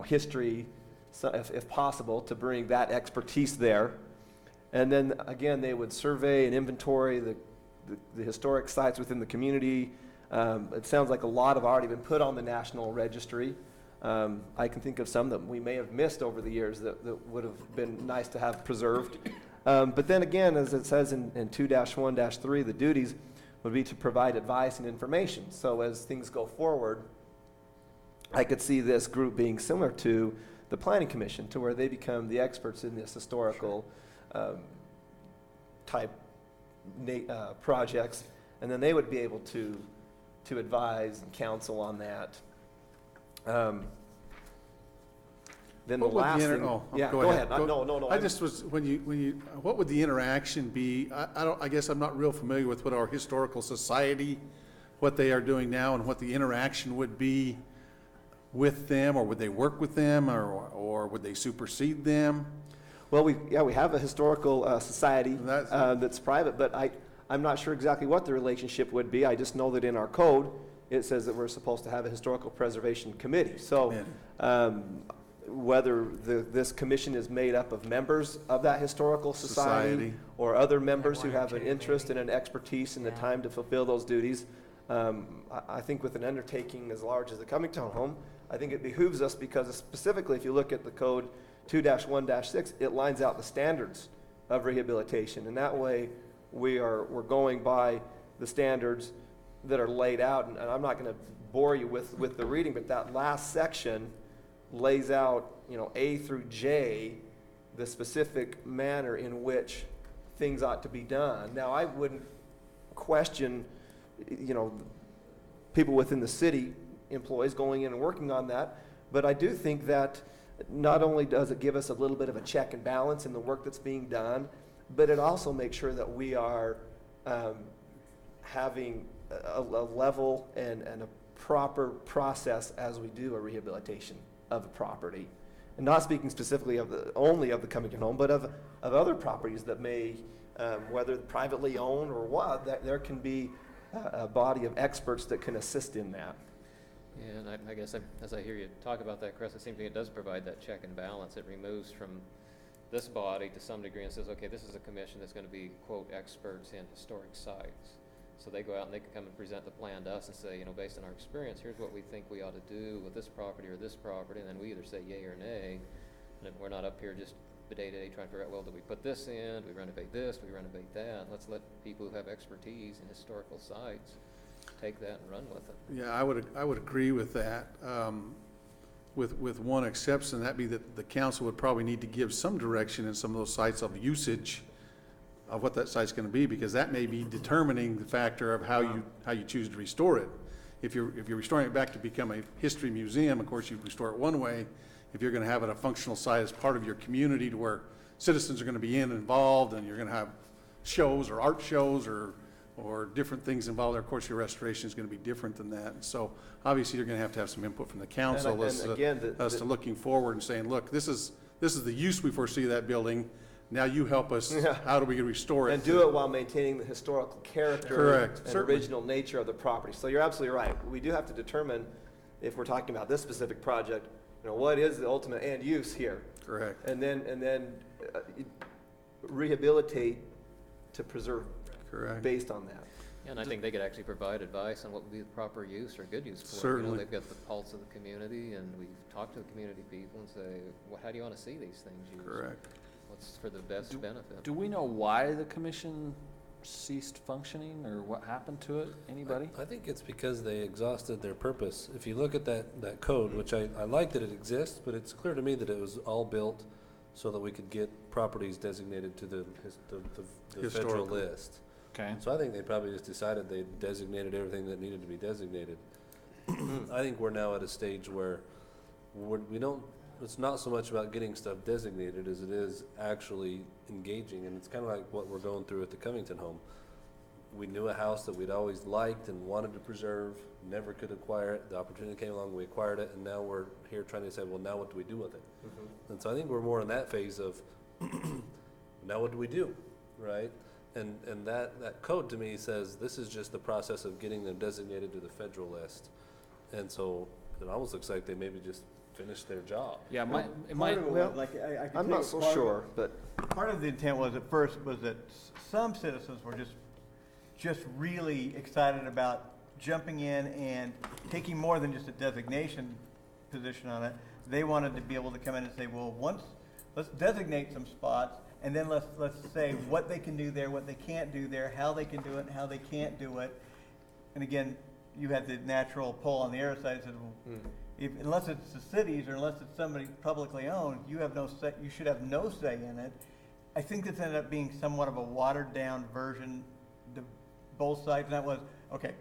S7: history, so if possible, to bring that expertise there. And then again, they would survey and inventory the historic sites within the community, It sounds like a lot have already been put on the national registry. I can think of some that we may have missed over the years that would have been nice to have preserved. But then again, as it says in 2-1-3, the duties would be to provide advice and information. So as things go forward, I could see this group being similar to the Planning Commission, to where they become the experts in this historical type projects, and then they would be able to advise and counsel on that. Then the
S1: What would
S7: last thing, yeah, go ahead. No.
S1: I just was, when you, what would the interaction be? I guess I'm not real familiar with what our historical society, what they are doing now, and what the interaction would be with them, or would they work with them, or would they supersede them?
S7: Well, we have a historical society that's private, but I'm not sure exactly what the relationship would be. I just know that in our code, it says that we're supposed to have a historical preservation committee. So whether this commission is made up of members of that historical society or other members who have an interest and an expertise and the time to fulfill those duties, I think with an undertaking as large as the Cummington Home, I think it behooves us, because specifically if you look at the code 2-1-6, it lines out the standards of rehabilitation, and that way we're going by the standards that are laid out. And I'm not going to bore you with the reading, but that last section lays out, A through J, the specific manner in which things ought to be done. Now, I wouldn't question, people within the city, employees going in and working on that, but I do think that not only does it give us a little bit of a check and balance in the work that's being done, but it also makes sure that we are having a level and a proper process as we do a rehabilitation of a property. And not speaking specifically only of the Cummington Home, but of other properties that may, whether privately owned or what, that there can be a body of experts that can assist in that.
S11: Yeah, and I guess as I hear you talk about that, Chris, it seems to me it does provide that check and balance. It removes from this body to some degree and says, okay, this is a commission that's going to be, quote, experts in historic sites. So they go out and they can come and present the plan to us and say, based on our experience, here's what we think we ought to do with this property or this property, and then we either say yay or nay. And we're not up here just day-to-day trying to figure out, well, do we put this in, do we renovate this, do we renovate that? Let's let people who have expertise in historical sites take that and run with it.
S1: Yeah, I would agree with that, with one exception, that be that the council would probably need to give some direction in some of those sites of usage of what that site's going to be, because that may be determining the factor of how you choose to restore it. If you're restoring it back to become a history museum, of course you restore it one way. If you're going to have it a functional site as part of your community to where citizens are going to be involved, and you're going to have shows or art shows or different things involved there, of course your restoration is going to be different than that. And so obviously you're going to have some input from the council as to looking forward and saying, look, this is the use we foresee of that building. Now you help us, how do we restore it?
S7: And do it while maintaining the historical character and original nature of the property. So you're absolutely right. We do have to determine, if we're talking about this specific project, what is the ultimate end use here?
S1: Correct.
S7: And then rehabilitate to preserve based on that.
S11: Yeah, and I think they could actually provide advice on what would be the proper use or good use for it.
S1: Certainly.
S11: They've got the pulse of the community, and we've talked to the community people and say, how do you want to see these things used?
S1: Correct.
S11: What's for the best benefit?
S3: Do we know why the commission ceased functioning, or what happened to it? Anybody?
S5: I think it's because they exhausted their purpose. If you look at that code, which I like that it exists, but it's clear to me that it was all built so that we could get properties designated to the federal list.
S3: Okay.
S5: So I think they probably just decided they designated everything that needed to be designated. I think we're now at a stage where it's not so much about getting stuff designated as it is actually engaging, and it's kind of like what we're going through at the Cummington Home. We knew a house that we'd always liked and wanted to preserve, never could acquire it. The opportunity came along, we acquired it, and now we're here trying to say, well, now what do we do with it? Mm-hmm. And so I think we're more in that phase of, now what do we do, right? And that code to me says this is just the process of getting them designated to the federal list. And so it almost looks like they maybe just finished their job.
S3: Yeah,
S7: I'm not so sure, but
S12: part of the intent was at first was that some citizens were just really excited about jumping in and taking more than just a designation position on it. They wanted to be able to come in and say, well, let's designate some spots, and then let's say what they can do there, what they can't do there, how they can do it, and how they can't do it. And again, you had the natural pull on the other side, said, well, unless it's the cities or unless it's somebody publicly owned, you have no say, you should have no say in it. I think this ended up being somewhat of a watered down version to both sides, and that was, okay,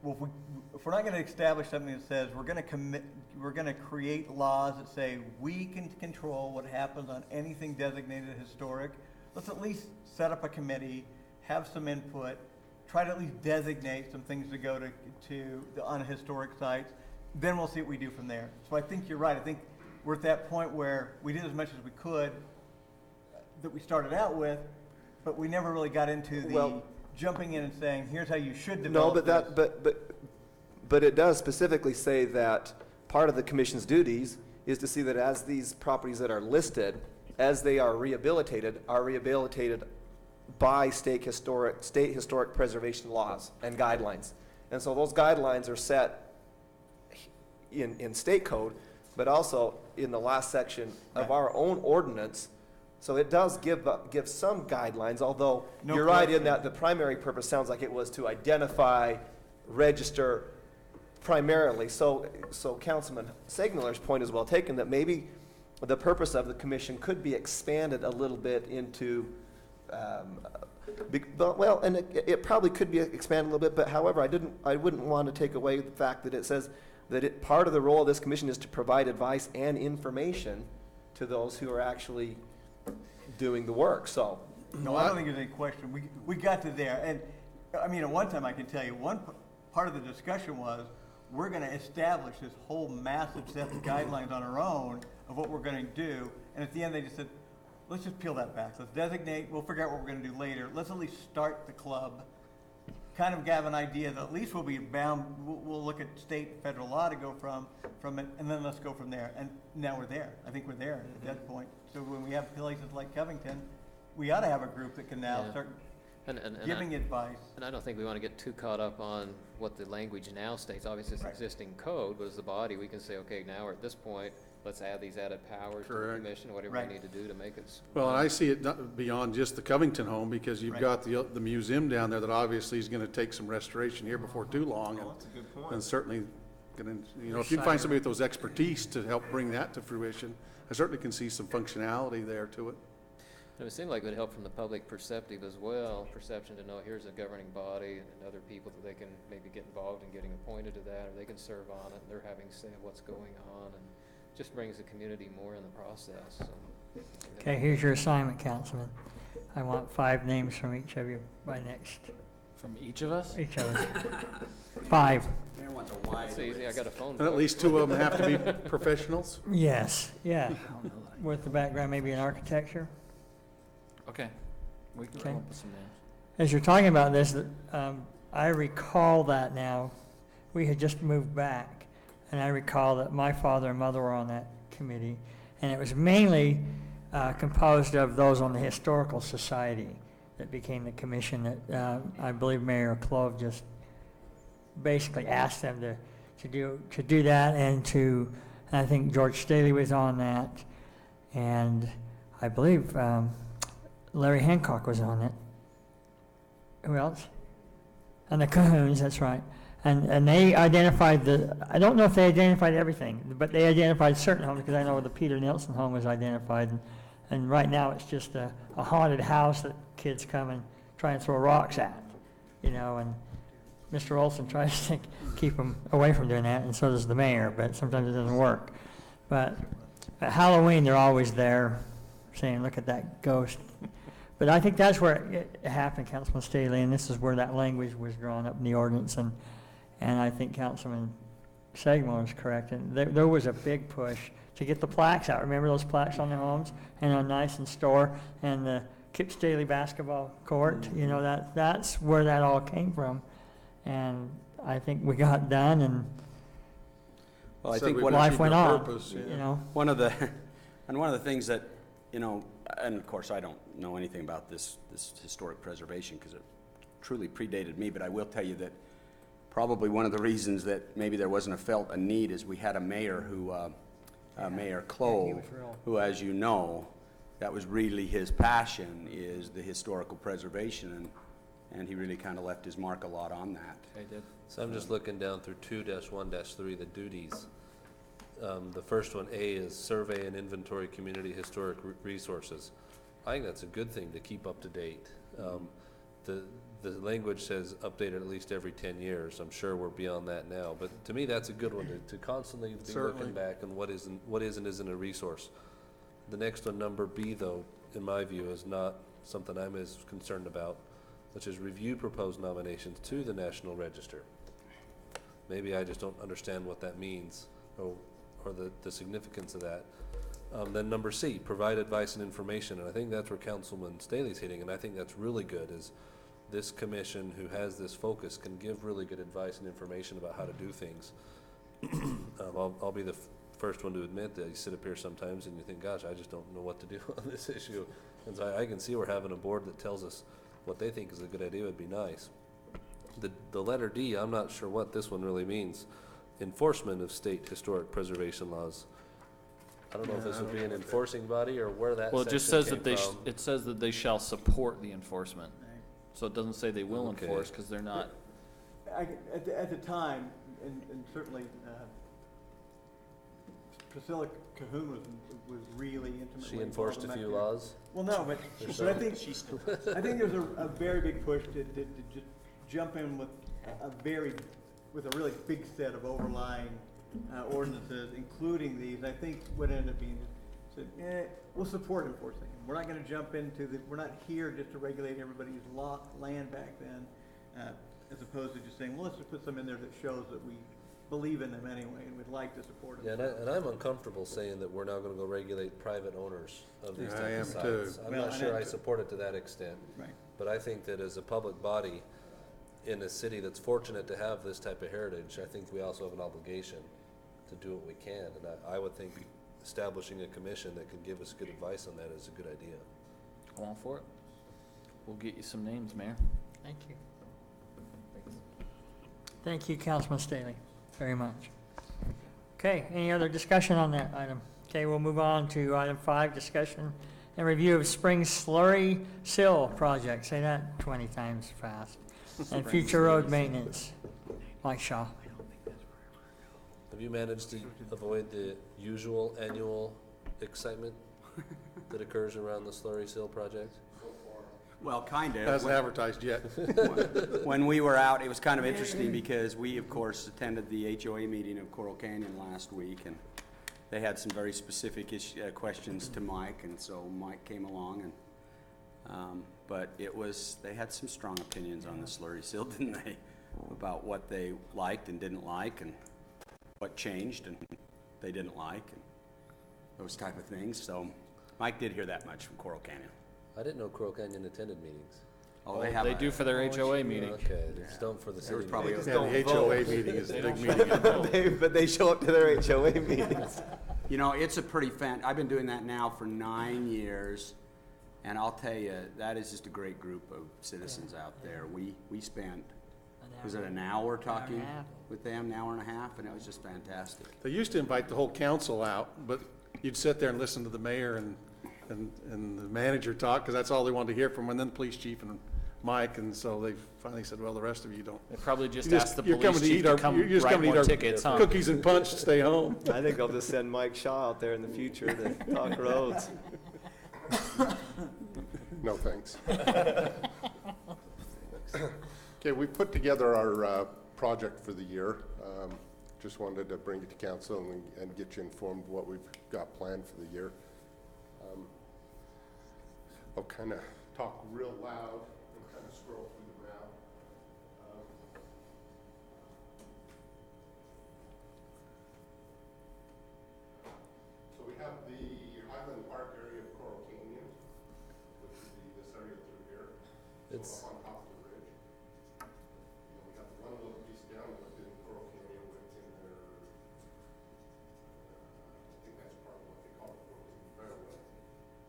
S12: well, if we're not gonna establish something that says we're gonna create laws that say we can control what happens on anything designated historic, let's at least set up a committee, have some input, try to at least designate some things to go to the unhistoric sites, then we'll see what we do from there. So I think you're right. I think we're at that point where we did as much as we could that we started out with, but we never really got into the jumping in and saying, here's how you should develop
S7: but it does specifically say that part of the commission's duties is to see that as these properties that are listed, as they are rehabilitated by state historic preservation laws and guidelines. And so those guidelines are set in state code, but also in the last section of our own ordinance. So it does give some guidelines, although you're right in that the primary purpose sounds like it was to identify, register primarily. So Councilman Segmiller's point is well taken, that maybe the purpose of the commission could be expanded a little bit into, and it probably could be expanded a little bit, but however, I wouldn't want to take away the fact that it says that part of the role of this commission is to provide advice and information to those who are actually doing the work. So
S12: no, I don't think there's any question. We got to there, and I mean, at one time I can tell you one part of the discussion was we're going to establish this whole massive set of guidelines on our own of what we're going to do, and at the end they just said, let's just peel that back. Let's designate. We'll figure out what we're going to do later. Let's at least start the club. Kind of have an idea that at least we'll be bound. We'll look at state and federal law to go from it, and then let's go from there. And now we're there. I think we're there at that point. So when we have places like Covington, we ought to have a group that can now start giving advice.
S11: And I don't think we want to get too caught up on what the language now states. Obviously, it's existing code, but as the body, we can say, okay, now we're at this point, let's add these added powers to the commission, whatever we need to do to make it.
S1: Well, and I see it beyond just the Covington home, because you've got the museum down there that obviously is going to take some restoration here before too long.
S12: That's a good point.
S1: And certainly, if you can find somebody with those expertise to help bring that to fruition, I certainly can see some functionality there to it.
S11: It would seem like it would help from the public perception to know here's a governing body and other people that they can maybe get involved in getting appointed to that, or they can serve on it, and they're having say of what's going on, and just brings the community more in the process. So.
S2: Okay, here's your assignment, Councilman. I want 5 names from each of you by next.
S3: From each of us?
S2: Each of us. 5.
S11: It's easy, I got a phone.
S1: And at least 2 of them have to be professionals?
S2: Yes, yeah. With the background maybe in architecture.
S3: Okay. We can come up with some names.
S2: As you're talking about this, I recall that now. We had just moved back, and I recall that my father and mother were on that committee, and it was mainly composed of those on the Historical Society that became the commission that I believe Mayor Clove just basically asked them to do that, and I think George Staley was on that, and I believe Larry Hancock was on it. Who else? And the Cahoons, that's right. And they identified I don't know if they identified everything, but they identified certain homes, because I know the Peter Nelson home was identified, and right now it's just a haunted house that kids come and try and throw rocks at, and Mr. Olson tries to keep them away from doing that, and so does the mayor, but sometimes it doesn't work. But at Halloween, they're always there saying, look at that ghost. But I think that's where it happened, Councilman Staley, and this is where that language was drawn up in the ordinance, and I think Councilman Segmon was correct, and there was a big push to get the plaques out. Remember those plaques on the homes and on Nice and Store and the Kip Staley basketball court? That's where that all came from, and I think we got done, and
S4: well, I think
S2: life went on.
S1: Purpose,
S4: One of the things that and of course I don't know anything about this historic preservation because it truly predated me, but I will tell you that probably one of the reasons that maybe there wasn't a need is we had a mayor who, Mayor Clove,
S2: was real.
S4: who, as you know, that was really his passion, is the historical preservation, and he really kind of left his mark a lot on that.
S3: Okay, did.
S5: So I'm just looking down through 2-1-3, the duties. The first one, A, is survey and inventory community historic resources. I think that's a good thing to keep up to date. The language says updated at least every 10 years. I'm sure we're beyond that now, but to me, that's a good one to constantly be
S1: Certainly.
S5: looking back on what is and isn't a resource. The next one, number B, though, in my view, is not something I'm as concerned about, which is review proposed nominations to the National Register. Maybe I just don't understand what that means, or the significance of that. Then number C, provide advice and information, and I think that's where Councilman Staley's hitting, and I think that's really good, is this commission who has this focus can give really good advice and information about how to do things. I'll be the first one to admit that you sit up here sometimes and you think, gosh, I just don't know what to do on this issue. And so I can see we're having a board that tells us what they think is a good idea would be nice. The letter D, I'm not sure what this one really means. Enforcement of state historic preservation laws. I don't know if this would be an enforcing body or where that
S3: Well, it just
S5: section
S3: says that
S5: came
S3: they,
S5: from.
S3: it says that they shall support the enforcement. So it doesn't say they will
S5: Okay.
S3: enforce, because they're not.
S12: At the time, and certainly, Priscilla Cahoon was really intimately
S5: She
S12: involved
S5: enforced
S12: in
S5: a
S12: that
S5: few
S12: period.
S5: laws.
S12: Well, no, but I think there's a very big push to just jump in with a really big set of overlying ordinances, including these. I think what ended up being said, we'll support enforcing them. We're not going to jump into we're not here just to regulate everybody's land back then, as opposed to just saying, well, let's just put some in there that shows that we believe in them anyway and would like to support them.
S5: Yeah, and I'm uncomfortable saying that we're now gonna go regulate private owners of these
S1: I
S5: types of
S1: am too.
S5: sites. I'm
S12: Well,
S5: not
S12: and
S5: sure
S12: I-
S5: I support it to that extent.
S12: Right.
S5: But I think that as a public body in a city that's fortunate to have this type of heritage, I think we also have an obligation to do what we can. And I would think establishing a commission that can give us good advice on that is a good idea.
S3: Go on for it. We'll get you some names, Mayor.
S2: Thank you. Thank you, Councilman Staley, very much. Okay, any other discussion on that item? Okay, we'll move on to item 5, discussion and review of spring slurry sill project. Say that 20 times fast. And future road maintenance. Mike Shaw.
S5: Have you managed to avoid the usual annual excitement that occurs around the Slurry Sill project?
S4: Well, kind of.
S1: Hasn't advertised yet.
S4: When we were out, it was kind of interesting because we, of course, attended the HOA meeting of Coral Canyon last week, and they had some very specific questions to Mike, and so Mike came along, and but they had some strong opinions on the slurry seal, didn't they? About what they liked and didn't like, and what changed and they didn't like, and those type of things. So Mike did hear that much from Coral Canyon.
S5: I didn't know Coral Canyon attended meetings.
S4: Oh, they have.
S3: They do for their HOA meeting.
S5: Okay, they just don't for the
S4: There was
S5: city
S4: probably
S5: meetings.
S4: a-
S1: Yeah, the HOA meeting is the big meeting.
S7: But they show up to their HOA meetings.
S4: You know, it's a pretty I've been doing that now for 9 years, and I'll tell you, that is just a great group of citizens out there. We spent, was it an hour talking with them, an hour and a half, and it was just fantastic.
S1: They used to invite the whole council out, but you'd sit there and listen to the mayor and the manager talk, because that's all they wanted to hear from, and then the police chief and Mike, and so they finally said, well, the rest of you don't.
S3: They probably just
S1: You
S3: asked the
S1: you're coming
S3: police
S1: to
S3: chief
S1: eat
S3: to
S1: our-
S3: come
S1: you're just
S3: write
S1: coming to eat
S3: more
S1: our
S3: tickets, huh?
S1: Cookies and punch, stay home.
S7: I think I'll just send Mike Shaw out there in the future to talk roads.
S13: No, thanks. Okay, we put together our project for the year. Just wanted to bring it to council and get you informed what we've got planned for the year. I'll kind of talk real loud and kind of scroll through the map. So we have the Highland Park area of Coral Canyon, which would be this area through here.
S5: It's-
S13: So up on top of the ridge. And we have one little piece down within Coral Canyon within their, I think that's part of what they call the Coral Canyon Fairway.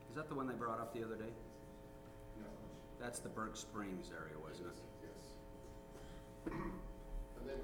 S4: Is that the one they brought up the other day?
S13: No.
S4: That's the Burke Springs area, wasn't it?
S13: Yes. And then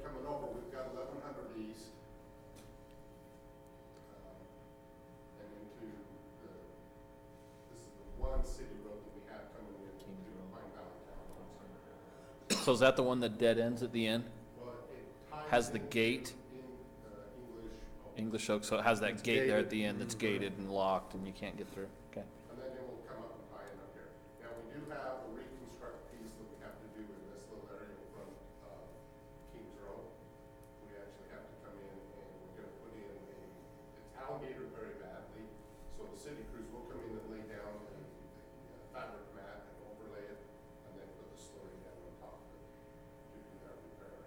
S3: So is that the one that dead ends at the end?
S13: Well, it ties
S3: Has the
S13: into
S3: gate?
S13: English.
S3: English Oak, so it has that
S1: It's
S3: gate there at
S1: gated.
S3: the end that's gated and locked and you can't get through. Okay.
S13: And then it will come up and tie in up here. Now, we do have a reconstruct piece that we have to do in this little area in front of Kings Road. We actually have to come in and we're gonna put in it's alligator very badly, so the city crews will come in and lay down the fabric mat and overlay it, and then put the slurry down on top of it to do that repair.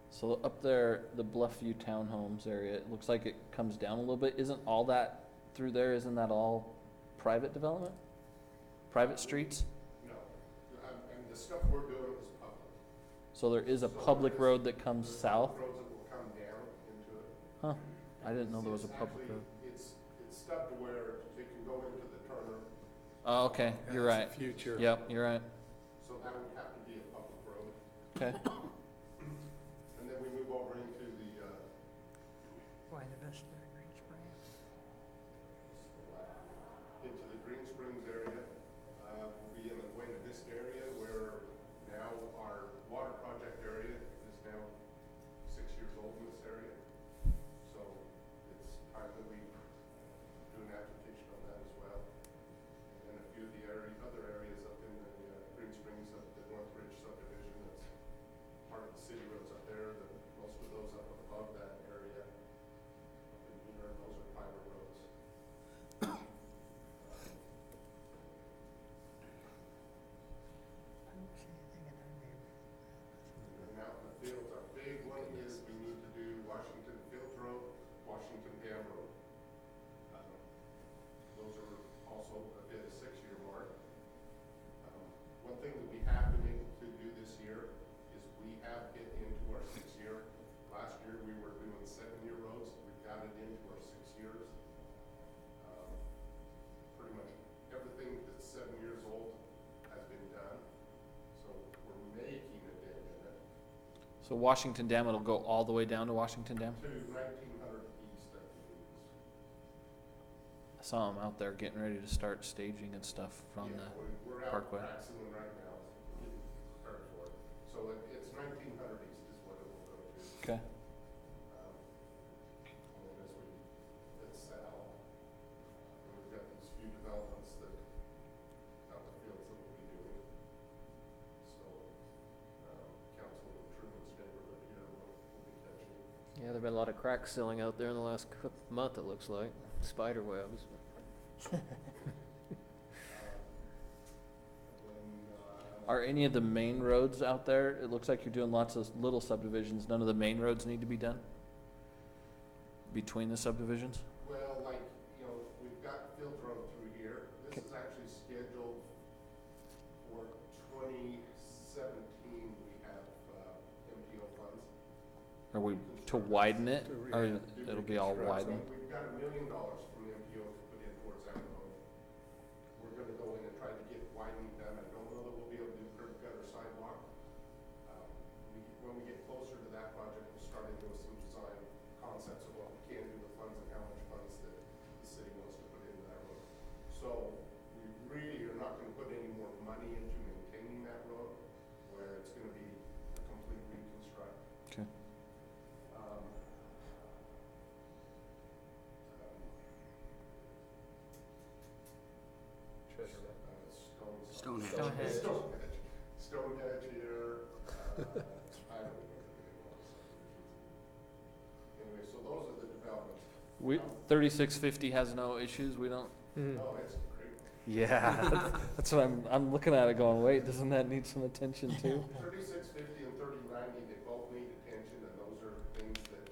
S3: So up there, the Bluffview Townhomes area, it looks like it comes down a little bit. Isn't all that through there, isn't that all private development? Private streets?
S13: No, and the stuff we're doing is public.
S3: So there is a public road that comes south?
S13: Roads that will come down into it.
S3: Huh, I didn't know there was a
S13: It's
S3: public
S13: actually-
S3: road.
S13: It's stuff to where it can go into the Turner,
S3: Oh, okay, you're
S1: That's
S3: right.
S1: the future.
S3: Yep, you're right.
S13: so that would have to be a public road.
S3: Okay.
S13: And then we move over into the,
S2: Why the best Green Springs?
S13: into the Green Springs area. We'll be in the Buena Vista area where now our water project area is now 6 years old in this area. So it's time that we do an application on that as well. And then a few of the other areas up in the Green Springs, up the Northridge subdivision, that's part of the city roads up there, most of those up above that area. Up in here, those are private roads. And out in the fields, our big one is we need to do Washington Field Road, Washington Dam Road. Those are also at a 6-year mark. One thing that we have been able to do this year is we have hit into our 6-year. Last year, we were doing 7-year roads. We got it into our 6 years. Pretty much everything that's 7 years old has been done. So we're making a dent in it
S3: So Washington Dam, it'll go all the way down to Washington Dam?
S13: to 1900 east, I believe.
S3: I saw them out there getting ready to start staging and stuff from
S13: Yeah,
S3: the,
S13: we're out
S3: Parkway.
S13: practicing right now, getting prepared for it. So it's 1900 east is what it will go to.
S3: okay.
S13: And then as we hit south, we've got these few developments that, out the fields that we'll be doing. So, Councilman Truman's neighborhood here will be catching.
S11: Yeah, there've been a lot of crack sealing out there in the last month, it looks like, spider webs.
S3: Are any of the main roads out there? It looks like you're doing lots of little subdivisions. None of the main roads need to be done? Between the subdivisions?
S13: Well, like, we've got Field Road through here. This is actually scheduled for 2017. We have MPO funds.
S3: Are we to widen it? Or it'll be all
S13: Reconstruct.
S3: widened?
S13: So we've got $1 million from the MPO to put in towards that road. We're gonna go in and try to get widening done. I don't know that we'll be able to do curb cut or sidewalk. When we get closer to that project, we'll start into some design concepts of what we can do with funds and how much funds that the city wants to put into that road. So we really are not gonna put any more money into maintaining that road, where it's gonna be a complete reconstruct.
S3: Okay.
S4: Stonehenge.
S13: Stonehenge here, I don't know. Anyway, so those are the developments.
S3: We, 3650 has no issues, we don't?
S13: Oh, it's great.
S3: Yeah, that's what I'm looking at it going, wait, doesn't that need some attention too?
S13: 3650 and 3090, they both need attention, and those are things that,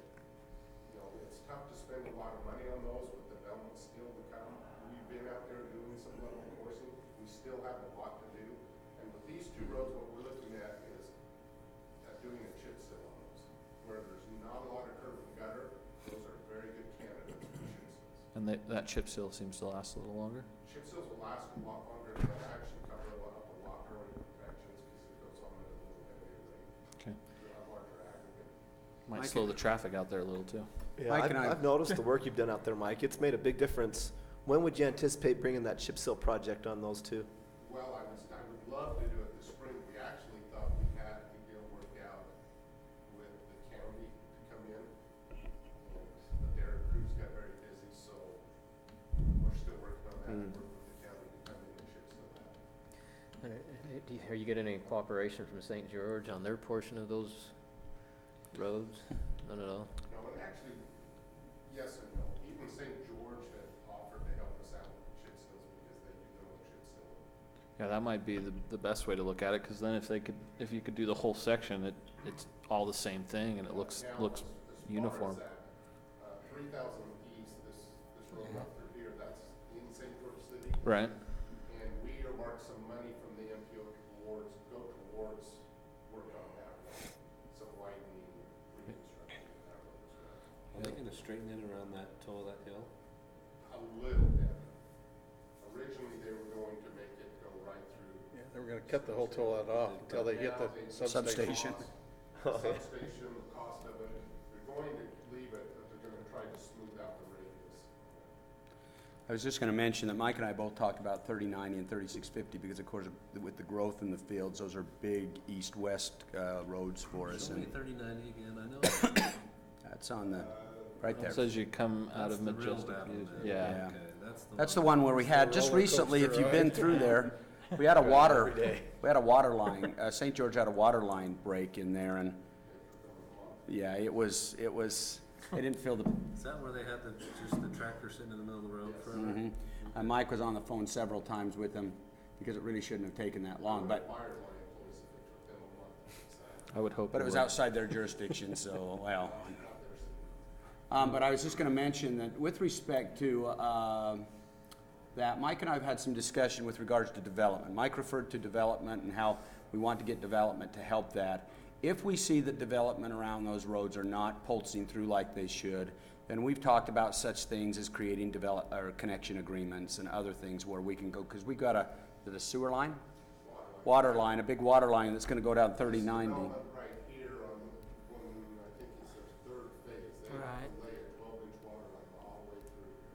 S13: it's tough to spend a lot of money on those, but development's still to come. We've been out there doing some level coursing, we still have a lot to do. And with these two roads, what we're looking at is doing a chip seal on those, where there's not a lot of curb and gutter. Those are very good candidates for chip seals.
S3: And that chip seal seems to last a little longer?
S13: Chip seals will last a lot longer, and they'll actually cover up a lot more imperfections because it goes on at a little heavier rate.
S3: Okay.
S13: A larger aggregate.
S3: Might
S7: Mike,
S3: slow the traffic out there a little too.
S7: Yeah,
S10: Mike and I-
S7: I've noticed the work you've done out there, Mike. It's made a big difference. When would you anticipate bringing that chip seal project on those two?
S13: Well, I
S11: Are you getting any cooperation from St. George on their portion of those roads? None at all?
S13: No, and actually, yes and no. Even St. George had offered to help us out with Chitson's because they do their own Chitson.
S3: Yeah, that might be the best way to look at it, because then if you could do the whole section, it's all the same thing and it looks uniform.
S13: 3,000 east, this road up through here, that's in St. George City.
S3: Right.
S13: And we earmarked some money from the MPO towards work on that road. Some widening, reconstruction of that road as well.
S5: Are they gonna straighten it around that toe of that hill?
S13: A little bit. Originally, they were going to make it go right through.
S1: Yeah, they were gonna cut the whole toll out off until they hit the substation.
S13: Substation, the cost of it, they're going to leave it, but they're gonna try to smooth out the radius.
S4: I was just going to mention that Mike and I both talked about 3090 and 3650 because, of course, with the growth in the fields, those are big east-west roads for us.
S5: Show me
S4: And
S5: 3090 again, I know.
S4: that's on the, right there.
S3: It says you come out of
S5: That's the real
S3: Majestic
S5: bad one
S3: Views.
S5: there.
S3: Yeah.
S5: Okay,
S4: That's the one where we had, just
S1: roller
S4: recently, if
S1: coaster
S4: you've been
S1: ride.
S4: through there, we had a water line, St. George had a water line break in there, and, yeah, it was, they didn't feel the,
S5: Is that where they had just the tractor sitting in the middle of the road forever?
S4: mhm. And Mike was on the phone several times with them, because it really shouldn't have taken that long, but
S3: I would hope.
S4: it was
S3: would.
S4: outside their jurisdiction, so, well. But I was just gonna mention that with respect to, that Mike and I have had some discussion with regards to development. Mike referred to development and how we want to get development to help that. If we see that development around those roads are not pulsing through like they should, then we've talked about such things as creating or connection agreements and other things where we can go, because we got a sewer line? Water line, a big water line that's gonna go down 3090.
S13: Right here on, when, I think it's their third phase, they have to lay a 12-inch water line all the way through here.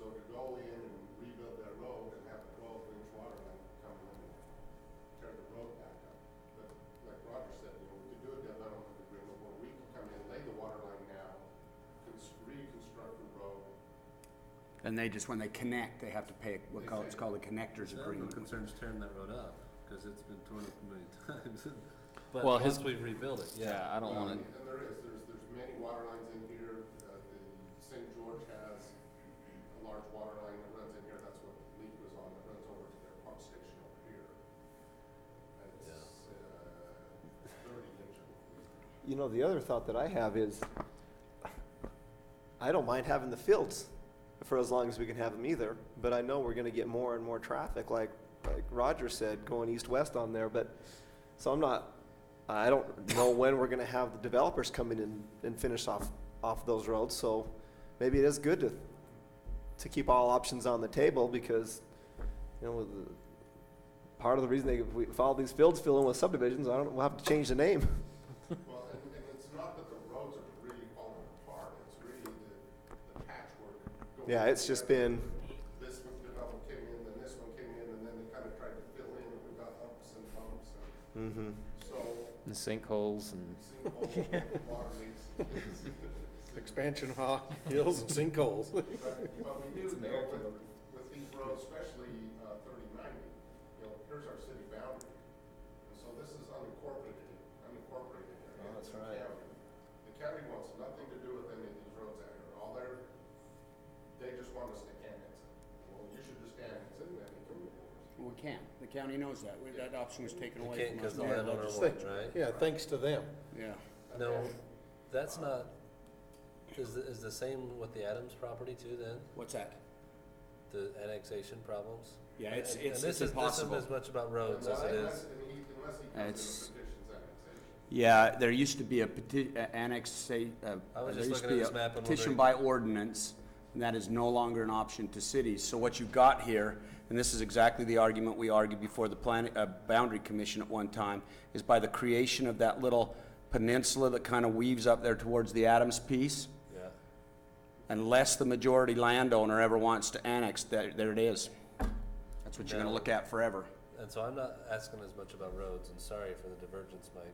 S13: So to go in and rebuild that road and have a 12-inch water line come in and tear the road back up. But like Roger said, we could do a development agreement where we could come in, lay the water line now, reconstruct the road.
S4: And they just, when they connect, they have to pay, it's called a connectors
S5: That
S4: agreement.
S5: concerns tearing that road up, because it's been torn up a million times. But
S3: Well,
S5: once we rebuild it, yeah.
S3: Yeah, I don't want
S13: And there's many water lines in here. The St. George has a large water line that runs in here. That's what the leak was on, that runs over to their pump station over here. And it's 30 inches.
S7: You know, the other thought that I have is, I don't mind having the fields for as long as we can have them either, but I know we're gonna get more and more traffic, like Roger said, going east-west on there, but, so I don't know when we're gonna have the developers come in and finish off those roads, so maybe it is good to keep all options on the table, because, you know, part of the reason if all these fields fill in with subdivisions, we'll have to change the name.
S13: Well, and it's not that the roads are really falling apart. It's really the patchwork. going
S7: Yeah, it's just been,
S13: This one development came in, then this one came in, and then they kind of tried to fill in, and we got humps and bumps, and so,
S11: And sinkholes and,
S13: sinkhole, water leaks.
S1: Expansion hills and sinkholes.
S13: But we do know with these roads, especially 3090, you know, here's our city boundary. And so this is unincorporated area.
S7: Oh, that's
S13: It's the
S7: right.
S13: county. The county wants nothing to do with any of these roads out here. They just want us to annex it. Well, you should just annex it, and then you can move over.
S4: We can't. The county knows that. That option was taken
S5: You
S4: away
S5: can't,
S4: from
S5: because
S4: us.
S5: the landowner won't, right?
S1: Yeah, thanks to them.
S4: Yeah.
S5: No, that's not, is the same with the Adams property too then?
S4: What's that?
S5: The annexation problems?
S4: Yeah,
S5: And
S4: it's
S5: this isn't
S4: impossible.
S5: as much about roads as it is.
S13: Unless he comes in and
S4: It's-
S13: petitions annexation.
S4: Yeah, there used to be a
S5: I was
S4: there
S5: just
S4: used to
S5: looking
S4: be
S5: at
S4: a
S5: this map and
S4: petition
S5: wondering-
S4: by ordinance, and that is no longer an option to cities. So what you've got here, and this is exactly the argument we argued before the Boundary Commission at one time, is by the creation of that little peninsula that kind of weaves up there towards the Adams piece,
S5: Yeah.
S4: unless the majority landowner ever wants to annex, there it is. That's what you're gonna
S5: No.
S4: look at forever.
S5: And so I'm not asking as much about roads, and sorry for the divergence, Mike.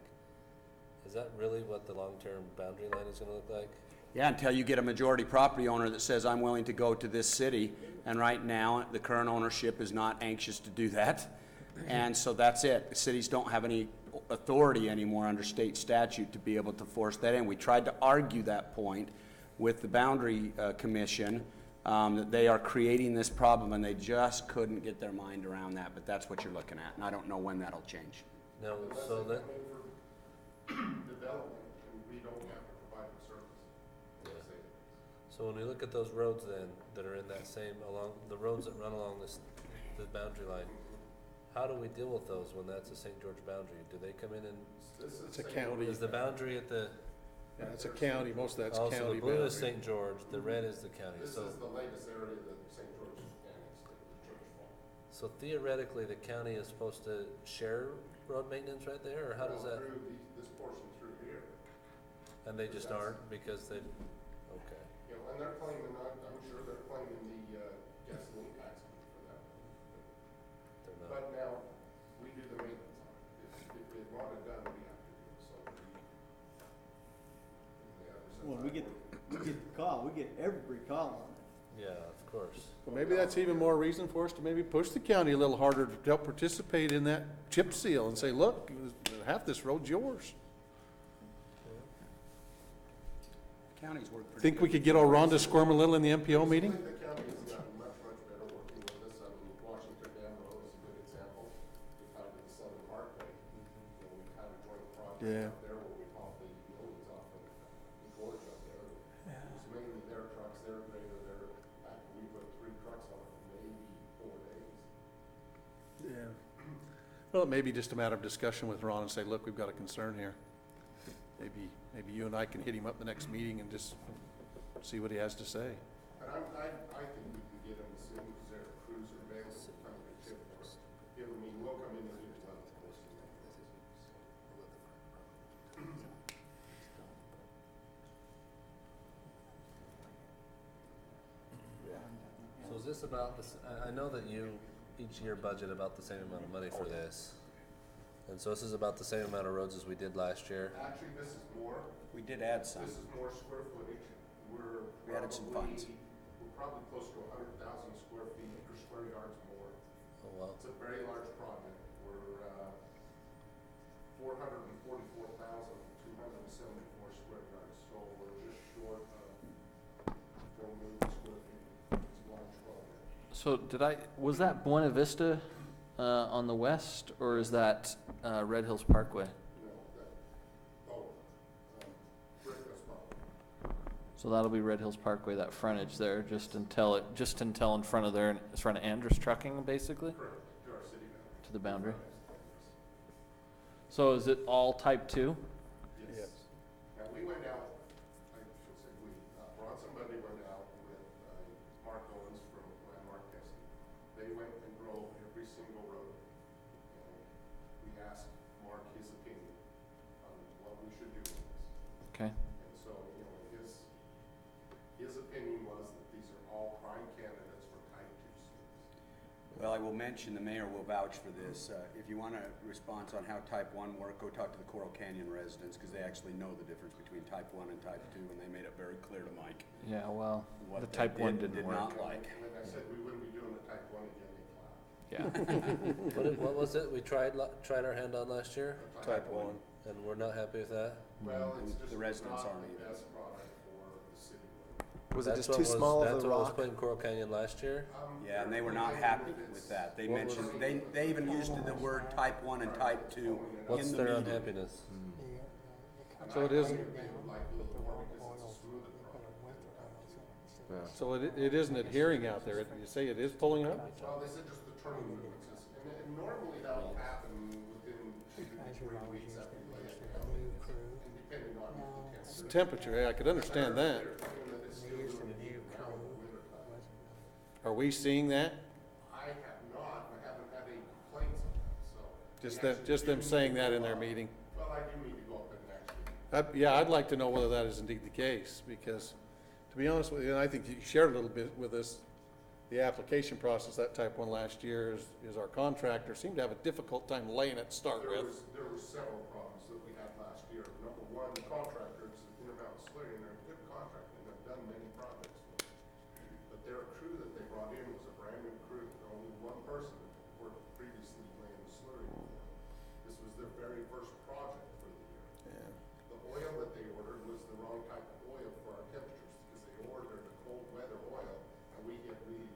S5: Is that really what the long-term boundary line is gonna look like?
S4: Yeah, until you get a majority property owner that says, I'm willing to go to this city, and right now, the current ownership is not anxious to do that. And so that's it. The cities don't have any authority anymore under state statute to be able to force that in. We tried to argue that point with the Boundary Commission, that they are creating this problem, and they just couldn't get their mind around that, but that's what you're looking at, and I don't know when that'll change.
S5: No, so that,
S13: Development, and we don't have to provide the service.
S5: yeah. So when we look at those roads then, that are in that same, along, the roads that run along this, the boundary line, how do we deal with those when that's a St. George boundary? Do they come in and,
S1: It's a county.
S5: is the boundary at the,
S1: Yeah, it's a county, most of that's
S5: oh, so
S1: county
S5: the blue is
S1: boundary.
S5: St. George, the red is the county,
S13: This
S5: so.
S13: is the latest area that St. George annexed, the church farm.
S5: So theoretically, the county is supposed to share road maintenance right there, or how does that?
S13: Through this portion through here.
S5: And they just aren't because they, okay.
S13: You know, and they're claiming, I'm sure they're claiming the gasoline tax for that.
S5: They're not.
S13: But now, we do the maintenance on it. If they want it done, we have to do it, so
S12: When we get the call, we get every call on it.
S5: Yeah, of course.
S1: Well, maybe that's even more reason for us to maybe push the county a little harder to help participate in that chip seal and say, look, half this road's yours.
S4: Counties work pretty
S1: Think we
S4: good.
S1: could get Oron to squirm a little in the MPO meeting?
S13: The county has gotten much, much better working with us. I mean, Washington Dam Road is a good example. We tied to the Southern Parkway. You know, we had a joint project
S1: Yeah.
S13: out there where we hauled the buildings off of the gorge up there. It was mainly their trucks, their grader, we put 3 trucks on it in maybe 4 days.
S1: Yeah. Well, it may be just a matter of discussion with Ron and say, look, we've got a concern here. Maybe you and I can hit him up the next meeting and just see what he has to say.
S13: And I think we can get them as soon as their crews are available to come and chip for us. I mean, we'll come in and do it.
S5: So is this about this, I know that you each year budget about the same amount of money for this. And so this is about the same amount of roads as we did last year.
S13: Actually, this is more.
S4: We did add some.
S13: This is more square footage.
S4: We added some funds.
S13: We're probably close to 100,000 square feet or square yards more.
S5: Oh, wow.
S13: It's a very large project. We're 444,274 square yards, so we're just short of 4 million square feet. It's a large project.
S3: So was that Buena Vista on the west, or is that Red Hills Parkway?
S13: No, Red Hills Parkway.
S3: So that'll be Red Hills Parkway, that frontage there, just until in front of there, in front of Andrus Trucking, basically,
S13: Correct, to our city boundary.
S3: to the boundary. So is it all type 2?
S13: Yes. Now, we went out, I should say we, Bronson Bundy went out with Mark Owens from Landmark Testing. They went and drove every single road. And we asked Mark his opinion on what we should do with this.
S3: Okay.
S13: And so, you know, his opinion was that these are all prime candidates for type 2 streets.
S4: Well, I will mention, the mayor will vouch for this. If you want a response on how type 1 work, go talk to the Coral Canyon residents, because they actually know the difference between type 1 and type 2, and they made it very clear to Mike
S3: Yeah, well,
S4: what
S3: the
S4: they
S3: type 1 didn't
S4: did
S3: work.
S4: not like.
S13: Like I said, we wouldn't be doing the type 1 again, they clapped.
S3: Yeah.
S5: What was it we tried our hand on last year?
S1: Type 1.
S5: And we're not happy with that?
S13: Well, it's
S4: The
S13: just
S4: residents
S13: not
S4: aren't
S13: the
S4: either.
S13: best product for the city.
S7: Was it
S5: That's
S7: just
S5: what
S7: too
S5: was-
S7: small of
S5: That's
S7: a
S5: what was
S7: rock?
S5: put in Coral Canyon last year?
S4: Yeah, and they were not happy with that. They
S5: What was-
S4: mentioned, they even used the word type 1 and type 2
S5: What's
S4: in the
S5: their
S4: meeting.
S5: unhappiness?
S1: So it isn't,
S13: Like a little more because it's a smoother product.
S1: so it isn't adhering out there. You say it is pulling up?
S13: Well, they said just the turning movements, and normally that'll happen within 2 to 3 weeks after you lay it down. And depending on the
S1: It's
S13: temperature.
S1: temperature, yeah, I could understand that.
S13: They're claiming that it's still doing it now in the winter time.
S1: Are we seeing that?
S13: I have not, I haven't had any complaints on that, so.
S1: Just them saying that in their meeting?
S13: Well, I do need to go up and actually.
S1: Yeah, I'd like to know whether that is indeed the case, because, to be honest with you, and I think you shared a little bit with us, the application process, that type 1 last year is our contractor seemed to have a difficult time laying it to start with.
S13: There were several problems that we had last year. Number one, the contractors, Intermountain Slurry, they're a good contractor, and they've done many projects for us. But their crew that they brought in was a brand new crew. Only one person that worked previously laying the really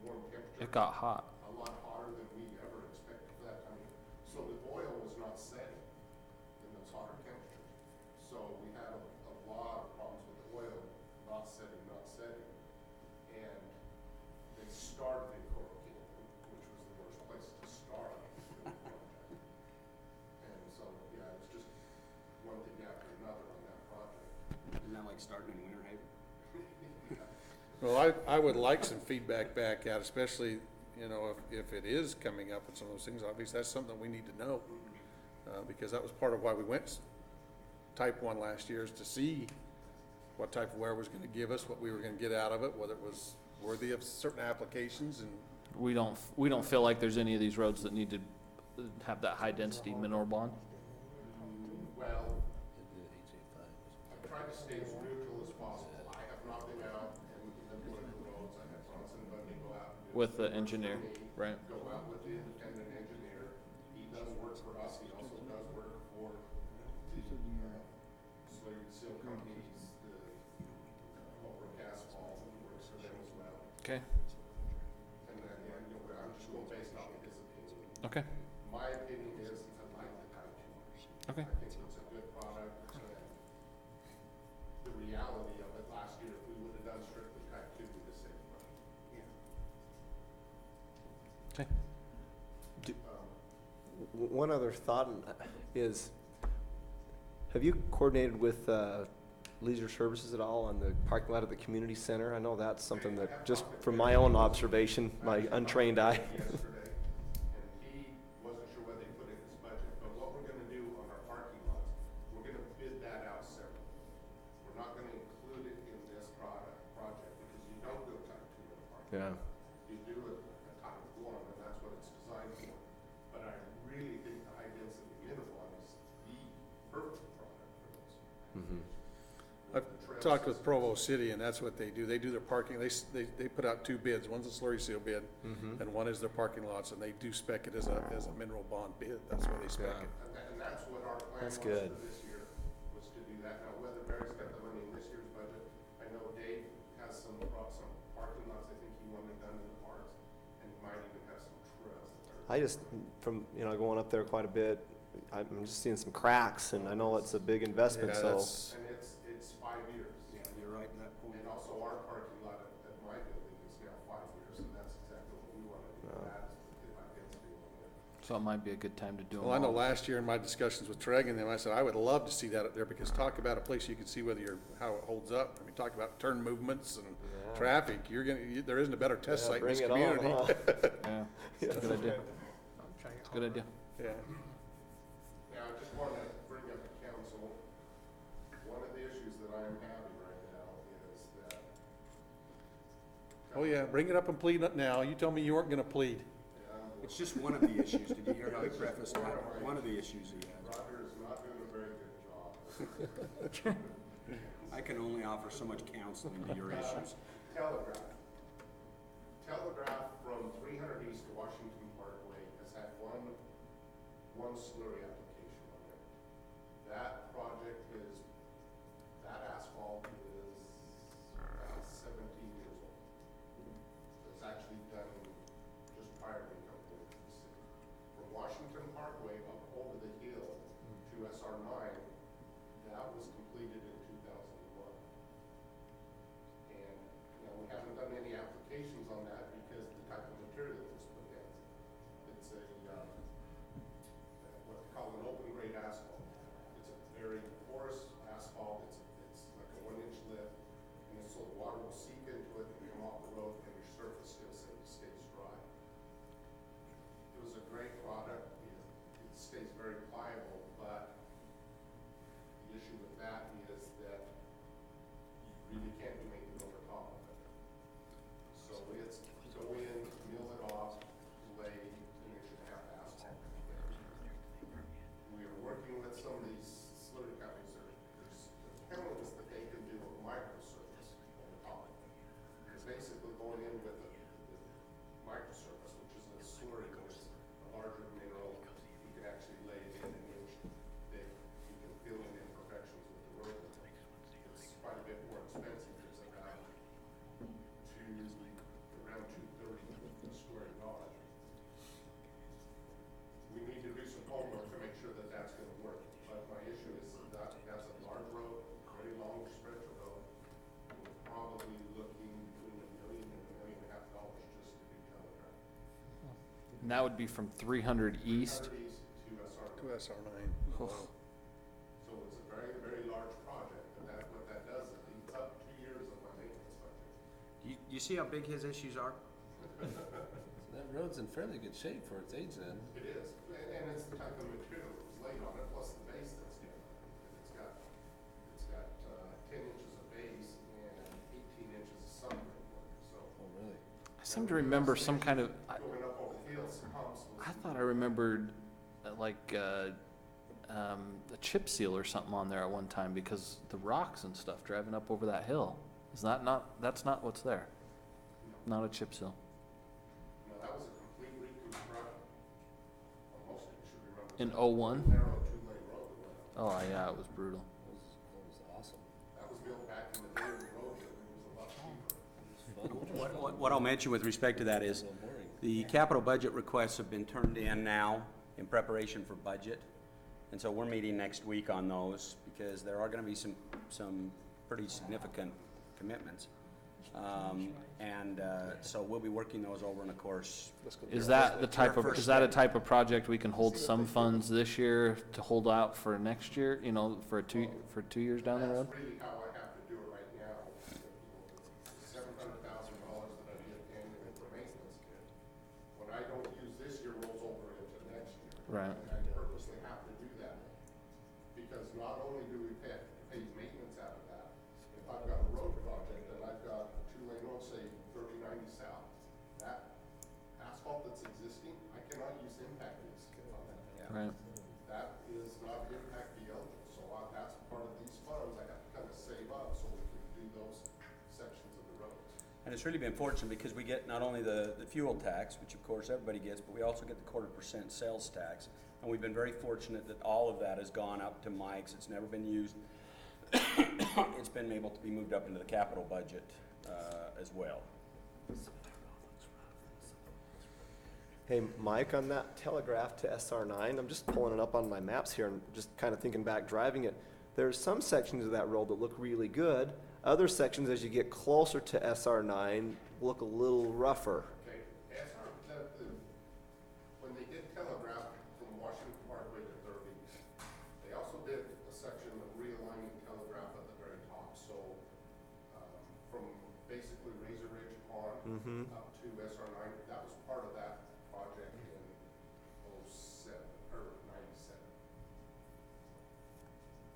S13: warm temperature.
S3: It got hot.
S13: A lot hotter than we ever expected for that time of year. So the oil was not setting in those hotter temperatures. So we had a lot of problems with the oil not setting. And they started in Coral Canyon, which was the worst place to start. And so, yeah, it was just one thing after another on that project.
S4: Isn't that like starting in Winter Haven?
S1: Well, I would like some feedback back out, especially, you know, if it is coming up with some of those things. Obviously, that's something we need to know, because that was part of why we went type 1 last year, is to see what type of wear was going to give us, what we were going to get out of it, whether it was worthy of certain applications. And
S3: We don't feel like there's any of these roads that need to have that high density mineral bond.
S13: Well, I've tried to stay as neutral as possible. I have not been out and looked at the roads. I had Bronson Bundy go out and do
S3: With the
S13: it.
S3: engineer, right?
S13: Go out with the independent engineer. He does work for us. He also does work for the slurry seal companies, the Holbrook Asphalt, works for them as well.
S3: Okay.
S13: And then, yeah, you know, I'm just going based off of his opinion.
S3: Okay.
S13: My opinion is I like the Type 2.
S3: Okay.
S13: I think it's a good product, and the reality of it, last year, if we would have done strictly Type 2, we'd have saved money.
S3: Okay.
S7: One other thought is, have you coordinated with Leisure Services at all on the parking lot of the community center? I know that's something that, just from my own observation, my untrained eye.
S13: Yesterday, and he wasn't sure whether he put it in his budget, but what we're gonna do on our parking lots, we're gonna bid that out separately. We're not gonna include it in this project, because you don't do a Type 2 in a parking lot.
S7: Yeah.
S13: You do it a Type 1, and that's what it's designed for. But I really think the high density mineral one is the perfect product for this.
S7: Mm-hmm.
S1: I've talked with Provo City, and that's what they do. They do their parking, they put out 2 bids. One's a slurry seal bid, and one is their parking lots, and they do spec it as a mineral bond bid. That's why they spec
S7: Yeah.
S1: it.
S13: And that's what our plan was
S7: That's
S13: for
S7: good.
S13: this year, was to do that. Now, whether Barry's got the money in this year's budget, I know Dave has some parking lots I think he wanted done in the parks, and he might even have some trails that are.
S7: I just, from, going up there quite a bit, I'm just seeing some cracks, and I know it's a big investment,
S1: Yeah,
S7: so.
S1: that's-
S13: And it's 5 years.
S4: Yeah, you're right in that point.
S13: And also our parking lot at my building is now 5 years, and that's exactly what we want to do. That is the high density one there.
S3: So it might be a good time to do them
S1: Well, I know
S3: all.
S1: last year in my discussions with Treg and them, I said, I would love to see that up there, because talk about a place you can see whether how it holds up. I mean, talk about turn movements and
S7: Yeah.
S1: traffic. There isn't a better test
S7: Yeah,
S1: site in this
S7: bring it on,
S1: community.
S7: huh?
S3: Yeah, it's a good idea. It's a good idea.
S1: Yeah.
S13: Now, I just want to bring up to council, one of the issues that I am having right now is that.
S1: Oh, yeah, bring it up and plead it now. You told me you weren't gonna plead.
S4: It's just one of the issues. Did you hear how he prefaced that? One of the issues he had.
S13: Roger is not doing a very good job.
S4: I can only offer so much counseling to your issues.
S13: Telegraph from 300 East to Washington Parkway has had one slurry application on it. That project that asphalt is about 17 years old. It's actually done just prior to me coming into the city. From Washington Parkway up over the hill to SR9, that was completed in 2001. And, we haven't done any applications on that because the type of material that's put in. It's what they call an open grade asphalt. It's a very porous asphalt. It's like a 1-inch lift, and so the water will seep into it and come off the road, and your surface still stays dry. It was a great product. It stays very pliable, but the issue with that is
S3: And that would be from 300 east.
S13: 300 east to SR.
S1: To SR9.
S3: Oh.
S13: So it's a very, very large project, and what that does is it eats up 2 years of my maintenance budget.
S4: You see how big his issues are?
S5: That road's in fairly good shape for its age then.
S13: It is, and it's the type of material that was laid on it, plus the base that's given. It's got 10 inches of base and 18 inches of subgrade work, so.
S5: Oh, really?
S3: I seem to remember some kind of.
S13: Going up over the hills, humps.
S3: I thought I remembered a chip seal or something on there at one time because the rocks and stuff driving up over that hill. Is that not? That's not what's there. Not a chip seal.
S13: No, that was a complete reconstruction. Well, most of you should remember.
S3: In
S13: that.
S3: 01?
S13: Narrow two-lane road that went up.
S3: Oh yeah, it was brutal.
S5: That was awesome.
S13: That was built back in the day when the road was a lot cheaper.
S5: It was fun.
S4: What I'll mention with respect to that is,
S5: A little boring.
S4: the capital budget requests have been turned in now in preparation for budget. And so we're meeting next week on those, because there are gonna be some pretty significant commitments. So we'll be working those over, and of course.
S3: Is that the type of? Is that a type of project we can hold some funds this year to hold out for next year? You know, for 2 years down the road.
S13: That's really how I have to do it right now. $700,000 that I get annually for maintenance. When I don't use this year, rolls over into next year.
S3: Right.
S13: And I purposely have to do that, because not only do we pay maintenance out of that, if I've got a road project and I've got a two-lane road, say 3090 south, that asphalt that's existing, I cannot use impact fees on that.
S3: Right.
S13: That is not impact fee eligible, so that's part of these funds I have to kind of save up so we can do those sections of the roads.
S4: And it's really been fortunate because we get not only the fuel tax, which of course everybody gets, but we also get the 0.25% sales tax. And we've been very fortunate that all of that has gone up to Mike's. It's never been used. It's been able to be moved up into the capital budget as well.
S7: Hey, Mike, on that telegraph to SR9, I'm just pulling it up on my maps here and just kind of thinking back driving it. There's some sections of that road that look really good. Other sections, as you get closer to SR9, look a little rougher.
S13: Okay, when they did telegraph from Washington Parkway to Third East, they also did a section of realigning telegraph at the very top. So from basically Razor Ridge Pond up to SR9, that was part of that project in 07 or 97.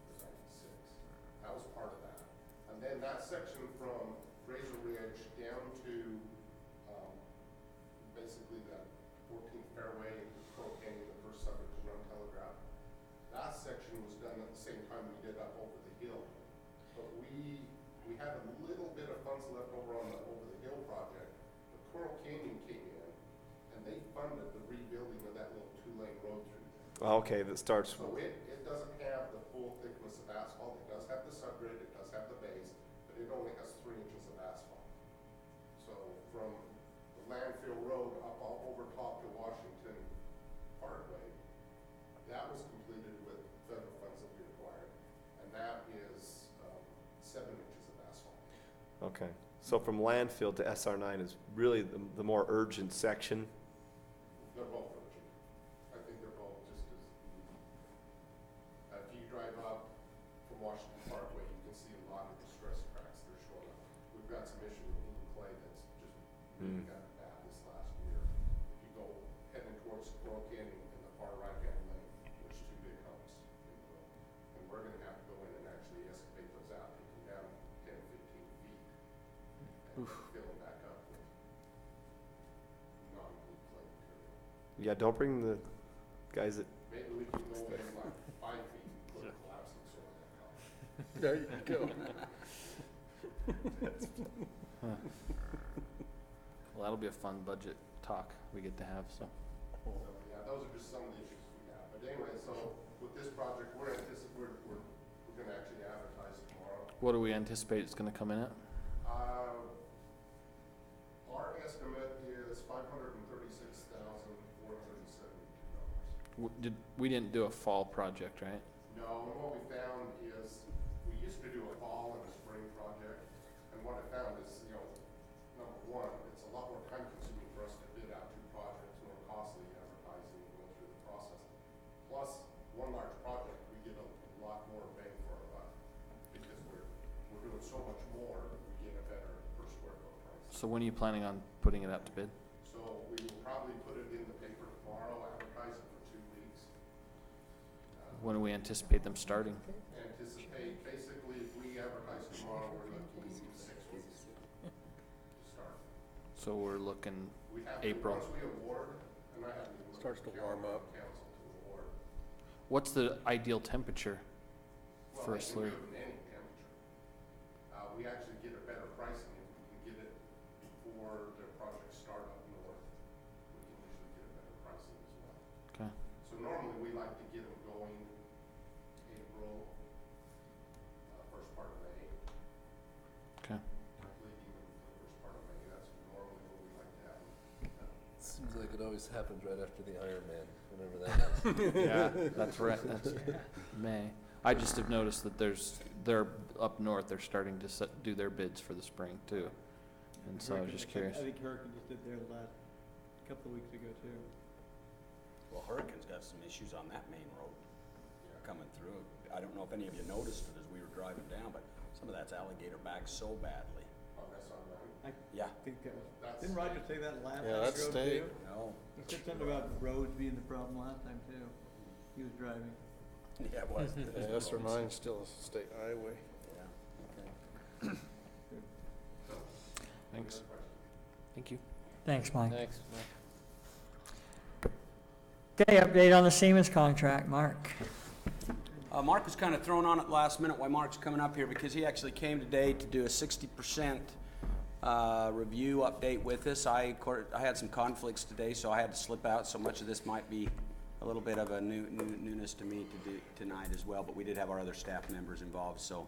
S13: Or 96. That was part of that. And then that section from Razor Ridge down to basically that 14th Fairway and Coral Canyon, the first subdivision run telegraph. That section was done at the same time we did up over the hill. But we had a little bit of funds left over on the over the hill project. But Coral Canyon came in and they funded the rebuilding of that little two-lane road through there.
S7: Okay, that starts.
S13: So it doesn't have the full thickness of asphalt. It does have the subgrade, it does have the base, but it only has 3 inches of asphalt. So from the landfill road up all over top to Washington Parkway, that was completed with federal funds that we acquired. And that is 7 inches of asphalt.
S7: Okay, so from landfill to SR9 is really the more urgent section.
S13: They're both urgent. I think they're both just as, if you drive up from Washington Parkway, you can see a lot of distress cracks that are showing up. We've got some issue with Eden Clay that's just really got bad this last year. If you go heading towards Coral Canyon in the far right-hand lane, there's 2 big humps in the road. And we're gonna have to go in and actually excavate those out, take them down 10, 15 feet. And fill them back up with non-blue clay material.
S7: Yeah, don't bring the guys that.
S13: Maybe we can go in like 5 feet and put a collapsing soil on top.
S1: There you go.
S3: Well, that'll be a fun budget talk we get to have. So.
S13: So, yeah, those are just some of the issues we have. But anyway, so with this project, we're gonna actually advertise it tomorrow.
S3: What do we anticipate it's going to come in at?
S13: Our estimate is $536,472.
S3: We didn't do a fall project, right?
S13: No, and what we found is, we used to do a fall and a spring project, and what I found is, number one, it's a lot more time consuming for us to bid out 2 projects, more costly doing so much more, we get a better per square foot price.
S3: So when are you planning on putting it out to bid?
S13: So we will probably put it in the paper tomorrow, advertise it for 2 weeks.
S3: When do we anticipate them starting?
S13: Anticipate, basically, if we advertise tomorrow, we're looking 6 weeks to start.
S3: So we're looking
S13: We have
S3: April.
S13: Once we award, and I haven't even
S1: Starts to warm up.
S13: Council to award.
S3: What's the ideal temperature
S13: Well,
S3: for a
S13: they can
S3: slurry?
S13: do it in any temperature. We actually get a better pricing if we can get it before their projects start up north. We can usually get a better pricing as well.
S3: Okay.
S13: So normally we like to get them going April, first part of May.
S3: Okay.
S13: I believe even the first part of May, that's normally what we like to have them.
S5: Seems like it always happens right after the Iron Man, whenever that happens.
S3: Yeah, that's right. That's May. I just have noticed that they're up north, they're starting to do their bids for the spring too. And so I was just curious.
S12: I think Hurricane just did their last couple of weeks ago too.
S4: Well, Hurricane's got some issues on that main road coming through. I don't know if any of you noticed it as we were driving down, but some of that's alligator back so badly.
S13: Oh, that's on them.
S4: Yeah.
S12: I think that was,
S13: That's
S12: didn't Roger say that last time?
S1: Yeah, that's
S12: he drove
S1: state.
S12: too?
S4: No.
S12: He said something about roads being the problem last time too. He was driving.
S4: Yeah, it was.
S1: Yeah, S9 still a state highway.
S4: Yeah.
S3: Thanks. Thank you.
S2: Thanks, Mike.
S11: Thanks.
S2: Okay, update on the Siemens contract, Mark.
S4: Mark was kind of thrown on it last minute why Mark's coming up here because he actually came today to do a 60% review update with us. I had some conflicts today, so I had to slip out. So much of this might be a little bit of a newness to me to do tonight as well, but we did have our other staff members involved, so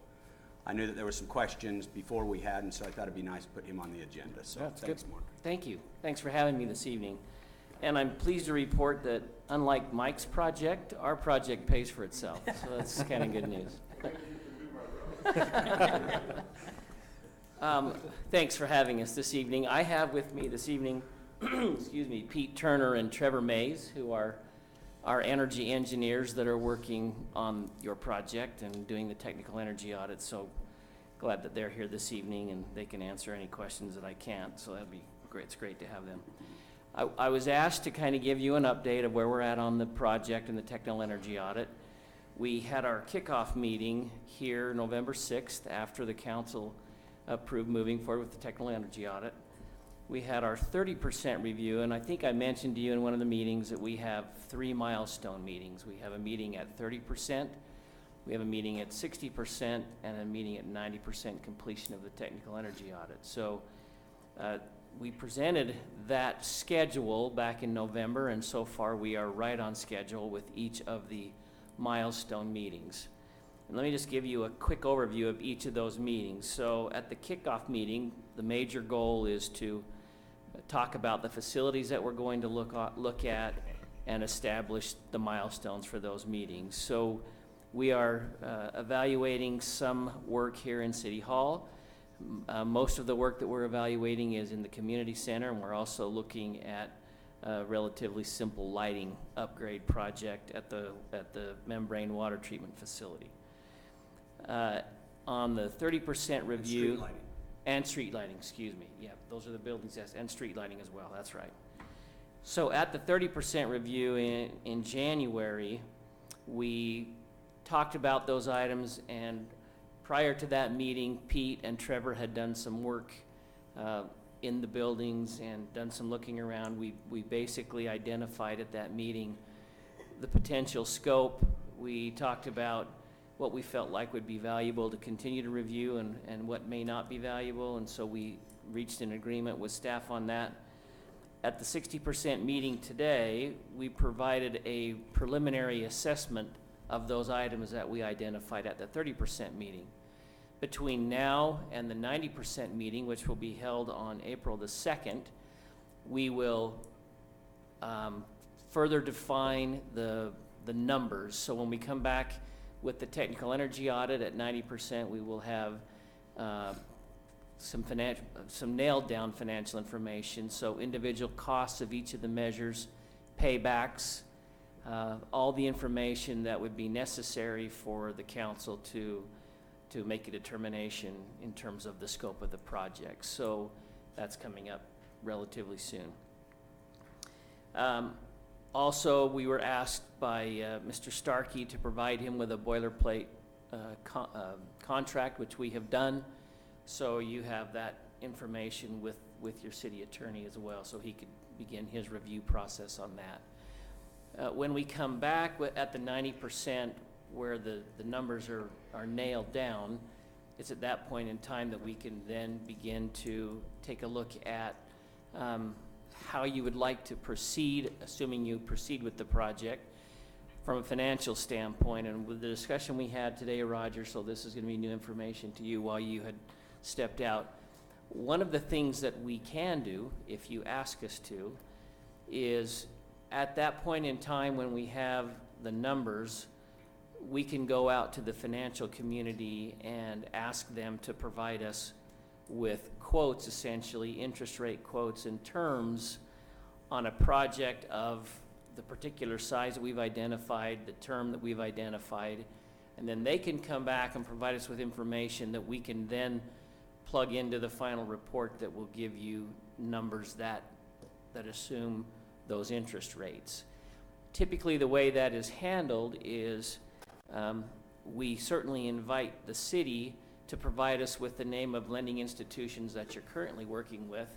S4: I knew that there were some questions before we had, and so I thought it'd be nice to put him on the agenda. So
S14: That's
S4: thanks,
S14: good.
S4: Mark.
S14: Thank you. Thanks for having me this evening. And I'm pleased to report that unlike Mike's project, our project pays for itself. So that's kind of good news. Thanks for having us this evening. I have with me this evening, excuse me, Pete Turner and Trevor Mays, who are our energy engineers that are working on your project and doing the technical energy audit. So glad that they're here this evening and they can answer any questions that I can't. So that'd be great. It's great to have them. I was asked to kind of give you an update of where we're at on the project and the technical energy audit. We had our kickoff meeting here November 6th after the council approved moving forward with the technical energy audit. We had our 30% review, and I think I mentioned to you in one of the meetings that we have 3 milestone meetings. We have a meeting at 30%, we have a meeting at 60%, and a meeting at 90% completion of the technical energy audit. So we presented that schedule back in November, and so far we are right on schedule with each of the milestone meetings. And let me just give you a quick overview of each of those meetings. So at the kickoff meeting, the major goal is to talk about the facilities that we're going to look at and establish the milestones for those meetings. So we are evaluating some work here in City Hall. Most of the work that we're evaluating is in the community center, and we're also looking at a relatively simple lighting upgrade project at the membrane water treatment facility. On the 30% review.
S4: Street lighting.
S14: And street lighting, excuse me. Yeah, those are the buildings, yes, and street lighting as well, that's right. So at the 30% review in January, we talked about those items, and prior to that meeting, Pete and Trevor had done some work in the buildings and done some looking around. We basically identified at that meeting the potential scope. We talked about what we felt like would be valuable to continue to review and what may not be valuable, and so we reached an agreement with staff on that. At the 60% meeting today, we provided a preliminary assessment of those items that we identified at the 30% meeting. Between now and the 90% meeting, which will be held on April the 2nd, we will further define the numbers. So when we come back with the technical energy audit at 90%, we will have some nailed down financial information. So individual costs of each of the measures, paybacks, all the information that would be necessary for the council to to make a determination in terms of the scope of the project. So that's coming up relatively soon. Also, we were asked by Mr. Starkey to provide him with a boilerplate contract, which we have done. So you have that information with your city attorney as well, so he could begin his review process on that. When we come back at the 90% where the numbers are nailed down, it's at that point in time that we can then begin to take a look at how you would like to proceed, assuming you proceed with the project from a financial standpoint. And with the discussion we had today, Roger, so this is going to be new information to you while you had stepped out. One of the things that we can do, if you ask us to, is at that point in time when we have the numbers, we can go out to the financial community and ask them to provide us with quotes, essentially interest rate quotes and terms on a project of the particular size that we've identified, the term that we've identified, and then they can come back and provide us with information that we can then plug into the final report that will give you numbers that assume those interest rates. Typically, the way that is handled is we certainly invite the city to provide us with the name of lending institutions that you're currently working with.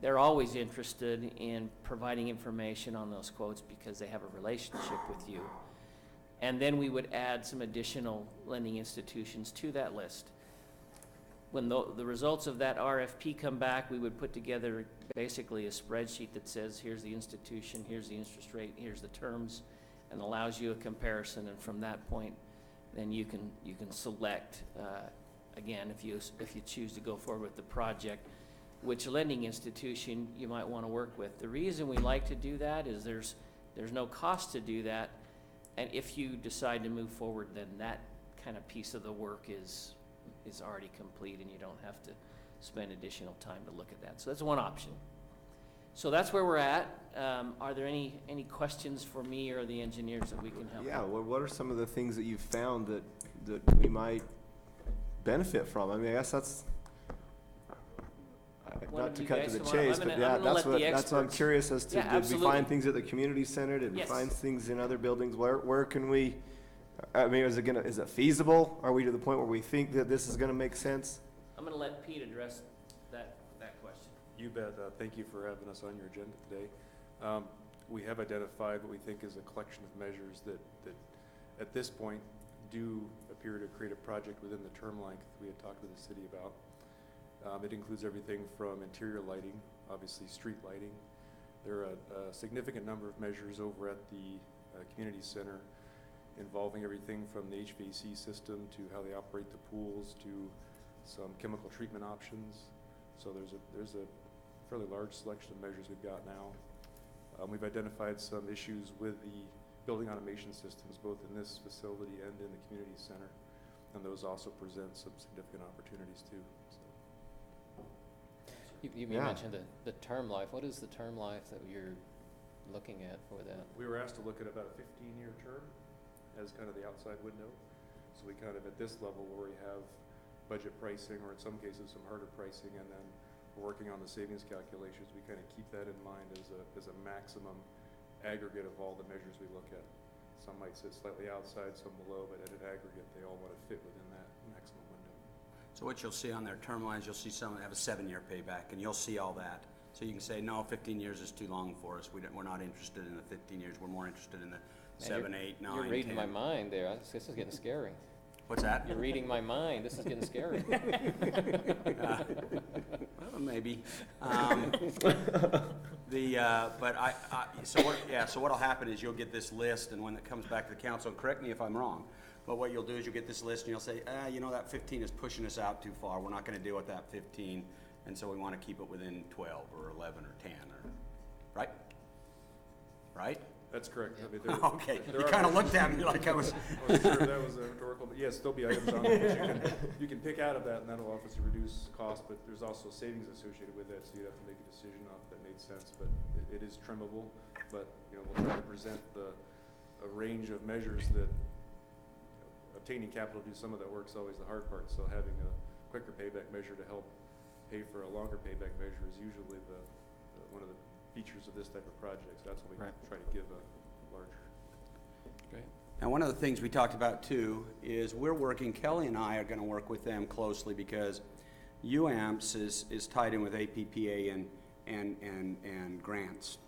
S14: They're always interested in providing information on those quotes because they have a relationship with you. And then we would add some additional lending institutions to that list. When the results of that RFP come back, we would put together basically a spreadsheet that says, here's the institution, here's the interest rate, here's the terms, and allows you a comparison. And from that point, then you can select, again, if you choose to go forward with the project, which lending institution you might want to work with. The reason we like to do that is there's no cost to do that, and if you decide to move forward, then that kind of piece of the work is already complete, and you don't have to spend additional time to look at that. So that's one option. So that's where we're at. Are there any questions for me or the engineers that we can help?
S7: Yeah, what are some of the things that you've found that we might benefit from? I mean, I guess that's, not to cut to the chase, but yeah, that's what I'm curious as to,
S14: Yeah,
S7: did we find things at the community center? Did we
S14: Yes.
S7: find things in other buildings? Where can we, I mean, is it feasible? Are we to the point where we think that this is gonna make sense?
S14: I'm going to let Pete address that question.
S15: You bet. Thank you for having us on your agenda today. We have identified what we think is a collection of measures that at this point do appear to create a project within the term length we had talked with the city about. It includes everything from interior lighting, obviously street lighting. There are a significant number of measures over at the community center involving everything from the HVAC system to how they operate the pools to some chemical treatment options. So there's a fairly large selection of measures we've got now. We've identified some issues with the building automation systems, both in this facility and in the community center, and those also present some significant opportunities too. So.
S11: You mentioned the term life. What is the term life that you're looking at for that?
S15: We were asked to look at about a 15-year term as kind of the outside window. So we kind of at this level where we have budget pricing, or in some cases some harder pricing, and then we're working on the savings calculations, we kind of keep that in mind as a maximum aggregate of all the measures we look at. Some might sit slightly outside, some below, but at an aggregate, they all want to fit within that maximum window.
S4: So what you'll see on their term lines, you'll see some that have a 7-year payback, and you'll see all that. So you can say, no, 15 years is too long for us. We're not interested in the 15 years. We're more interested in the 7, 8, 9, 10.
S11: You're reading my mind there. This is getting scary.
S4: What's that?
S11: You're reading my mind. This is getting scary.
S4: Well, maybe. So what'll happen is you'll get this list, and when it comes back to the council, and correct me if I'm wrong, but what you'll do is you'll get this list and you'll say, that 15 is pushing us out too far. We're not going to deal with that 15, and so we want to keep it within 12 or 11 or 10, right? Right?
S15: That's correct. I mean,
S4: okay. You kind of looked at me like I was.
S15: Sure, that was rhetorical, but yes, there'll be items on there that you can pick out of that, and that'll obviously reduce cost, but there's also savings associated with that, so you'd have to make a decision on if that made sense, but it is trimmable, but we'll try to present a range of measures that obtaining capital to do some of that work is always the hard part, so having a quicker payback measure to help pay for a longer payback measure is usually one of the features of this type of project. So that's what we try to give a larger.
S3: Great.
S4: Now, one of the things we talked about too is Kelly and I are going to work with them closely because UAMPS is tied in with APPA and grants.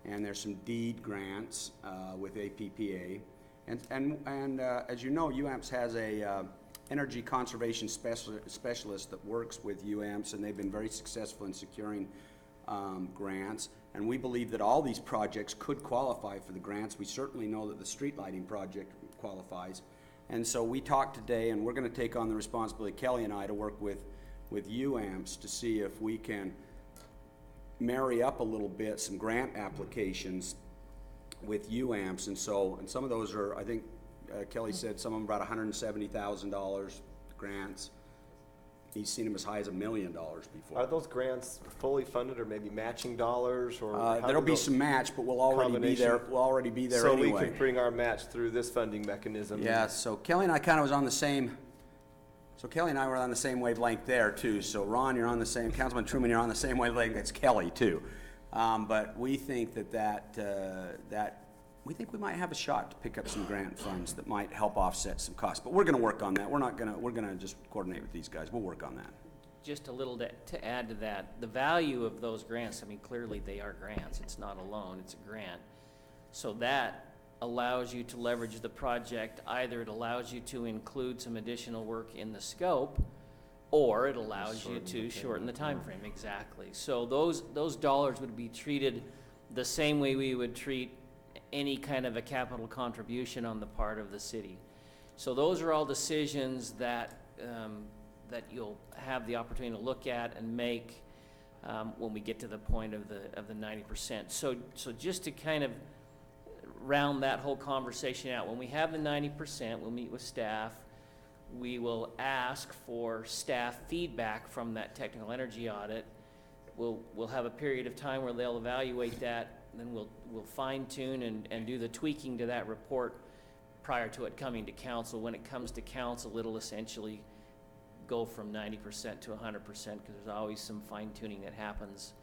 S4: And there's some deed grants with APPA. And as you know, UAMPS has a energy conservation specialist that works with UAMPS, and they've been very successful in securing grants. And we believe that all these projects could qualify for the grants. We certainly know that the street lighting project qualifies. And so we talked today, and we're going to take on the responsibility, Kelly and I, to work with UAMPS to see if we can marry up a little bit some grant applications with UAMPS. And some of those are, I think Kelly said some of them about $170,000 grants. He's seen them as high as $1 million before.
S7: Are those grants fully funded or maybe matching dollars or?
S4: There'll be some match, but we'll already be there. We'll already be there anyway.
S7: So we can bring our match through this funding mechanism.
S4: Yeah, so Kelly and I kind of was on the same, so Kelly and I were on the same wavelength there too. So Ron, you're on the same, Councilman Truman, you're on the same wavelength as Kelly too. But we think we think we might have a shot to pick up some grant funds that might help offset some costs. But we're going to work on that. We're going to just coordinate with these guys. We'll work on that.
S14: Just a little to add to that, the value of those grants, I mean, clearly they are grants. It's not a loan, it's a grant. So that allows you to leverage the project. Either it allows you to include some additional work in the scope, or it allows you to shorten the time frame. Exactly. So those dollars would be treated the same way we would treat any kind of a capital contribution on the part of the city. So those are all decisions that that you'll have the opportunity to look at and make when we get to the point of the 90%. So just to kind of round that whole conversation out, when we have the 90%, we'll meet with staff. We will ask for staff feedback from that technical energy audit. We'll have a period of time where they'll evaluate that. Then we'll fine tune and do the tweaking to that report prior to it coming to council. When it comes to council, it'll essentially go from 90% to 100% because there's always some fine tuning that happens.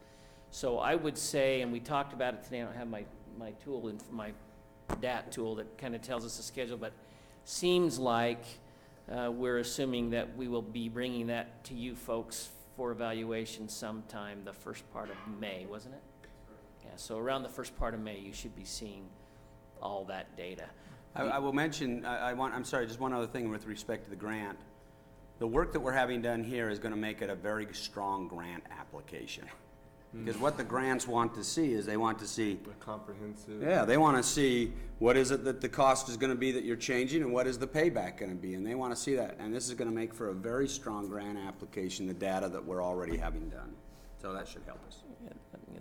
S14: So I would say, and we talked about it today, I don't have my tool, my DAT tool that kind of tells us the schedule, but seems like we're assuming that we will be bringing that to you folks for evaluation sometime the first part of May, wasn't it? Yeah, so around the first part of May, you should be seeing all that data.
S4: I will mention, I'm sorry, just one other thing with respect to the grant. The work that we're having done here is going to make it a very strong grant application. Because what the grants want to see is they want to see
S7: comprehensive.
S4: Yeah, they want to see what is it that the cost is going to be that you're changing and what is the payback going to be, and they want to see that. And this is going to make for a very strong grant application, the data that we're already having done. So that should help us.
S14: Yeah,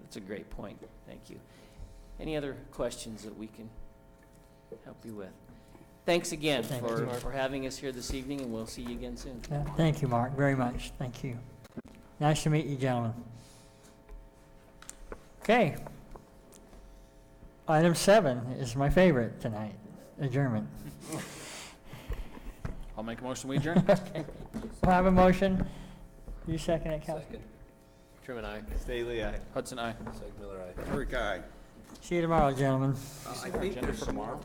S14: that's a great point. Thank you. Any other questions that we can help you with? Thanks again for having us here this evening, and we'll see you again soon.
S2: Yeah, thank you, Mark, very much. Thank you. Nice to meet you, gentlemen. Okay. Item 7 is my favorite tonight, adjournment.
S3: I'll make a motion, we adjourn.
S2: Okay. We'll have a motion. You second it, Councilman?
S5: Second. Truman, aye.
S7: Staley, aye.
S3: Hudson, aye.
S5: Seg Miller, aye.
S1: Every guy.
S2: See you tomorrow, gentlemen.
S4: I think there's some more.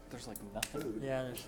S3: There's like nothing.
S2: Yeah, there's.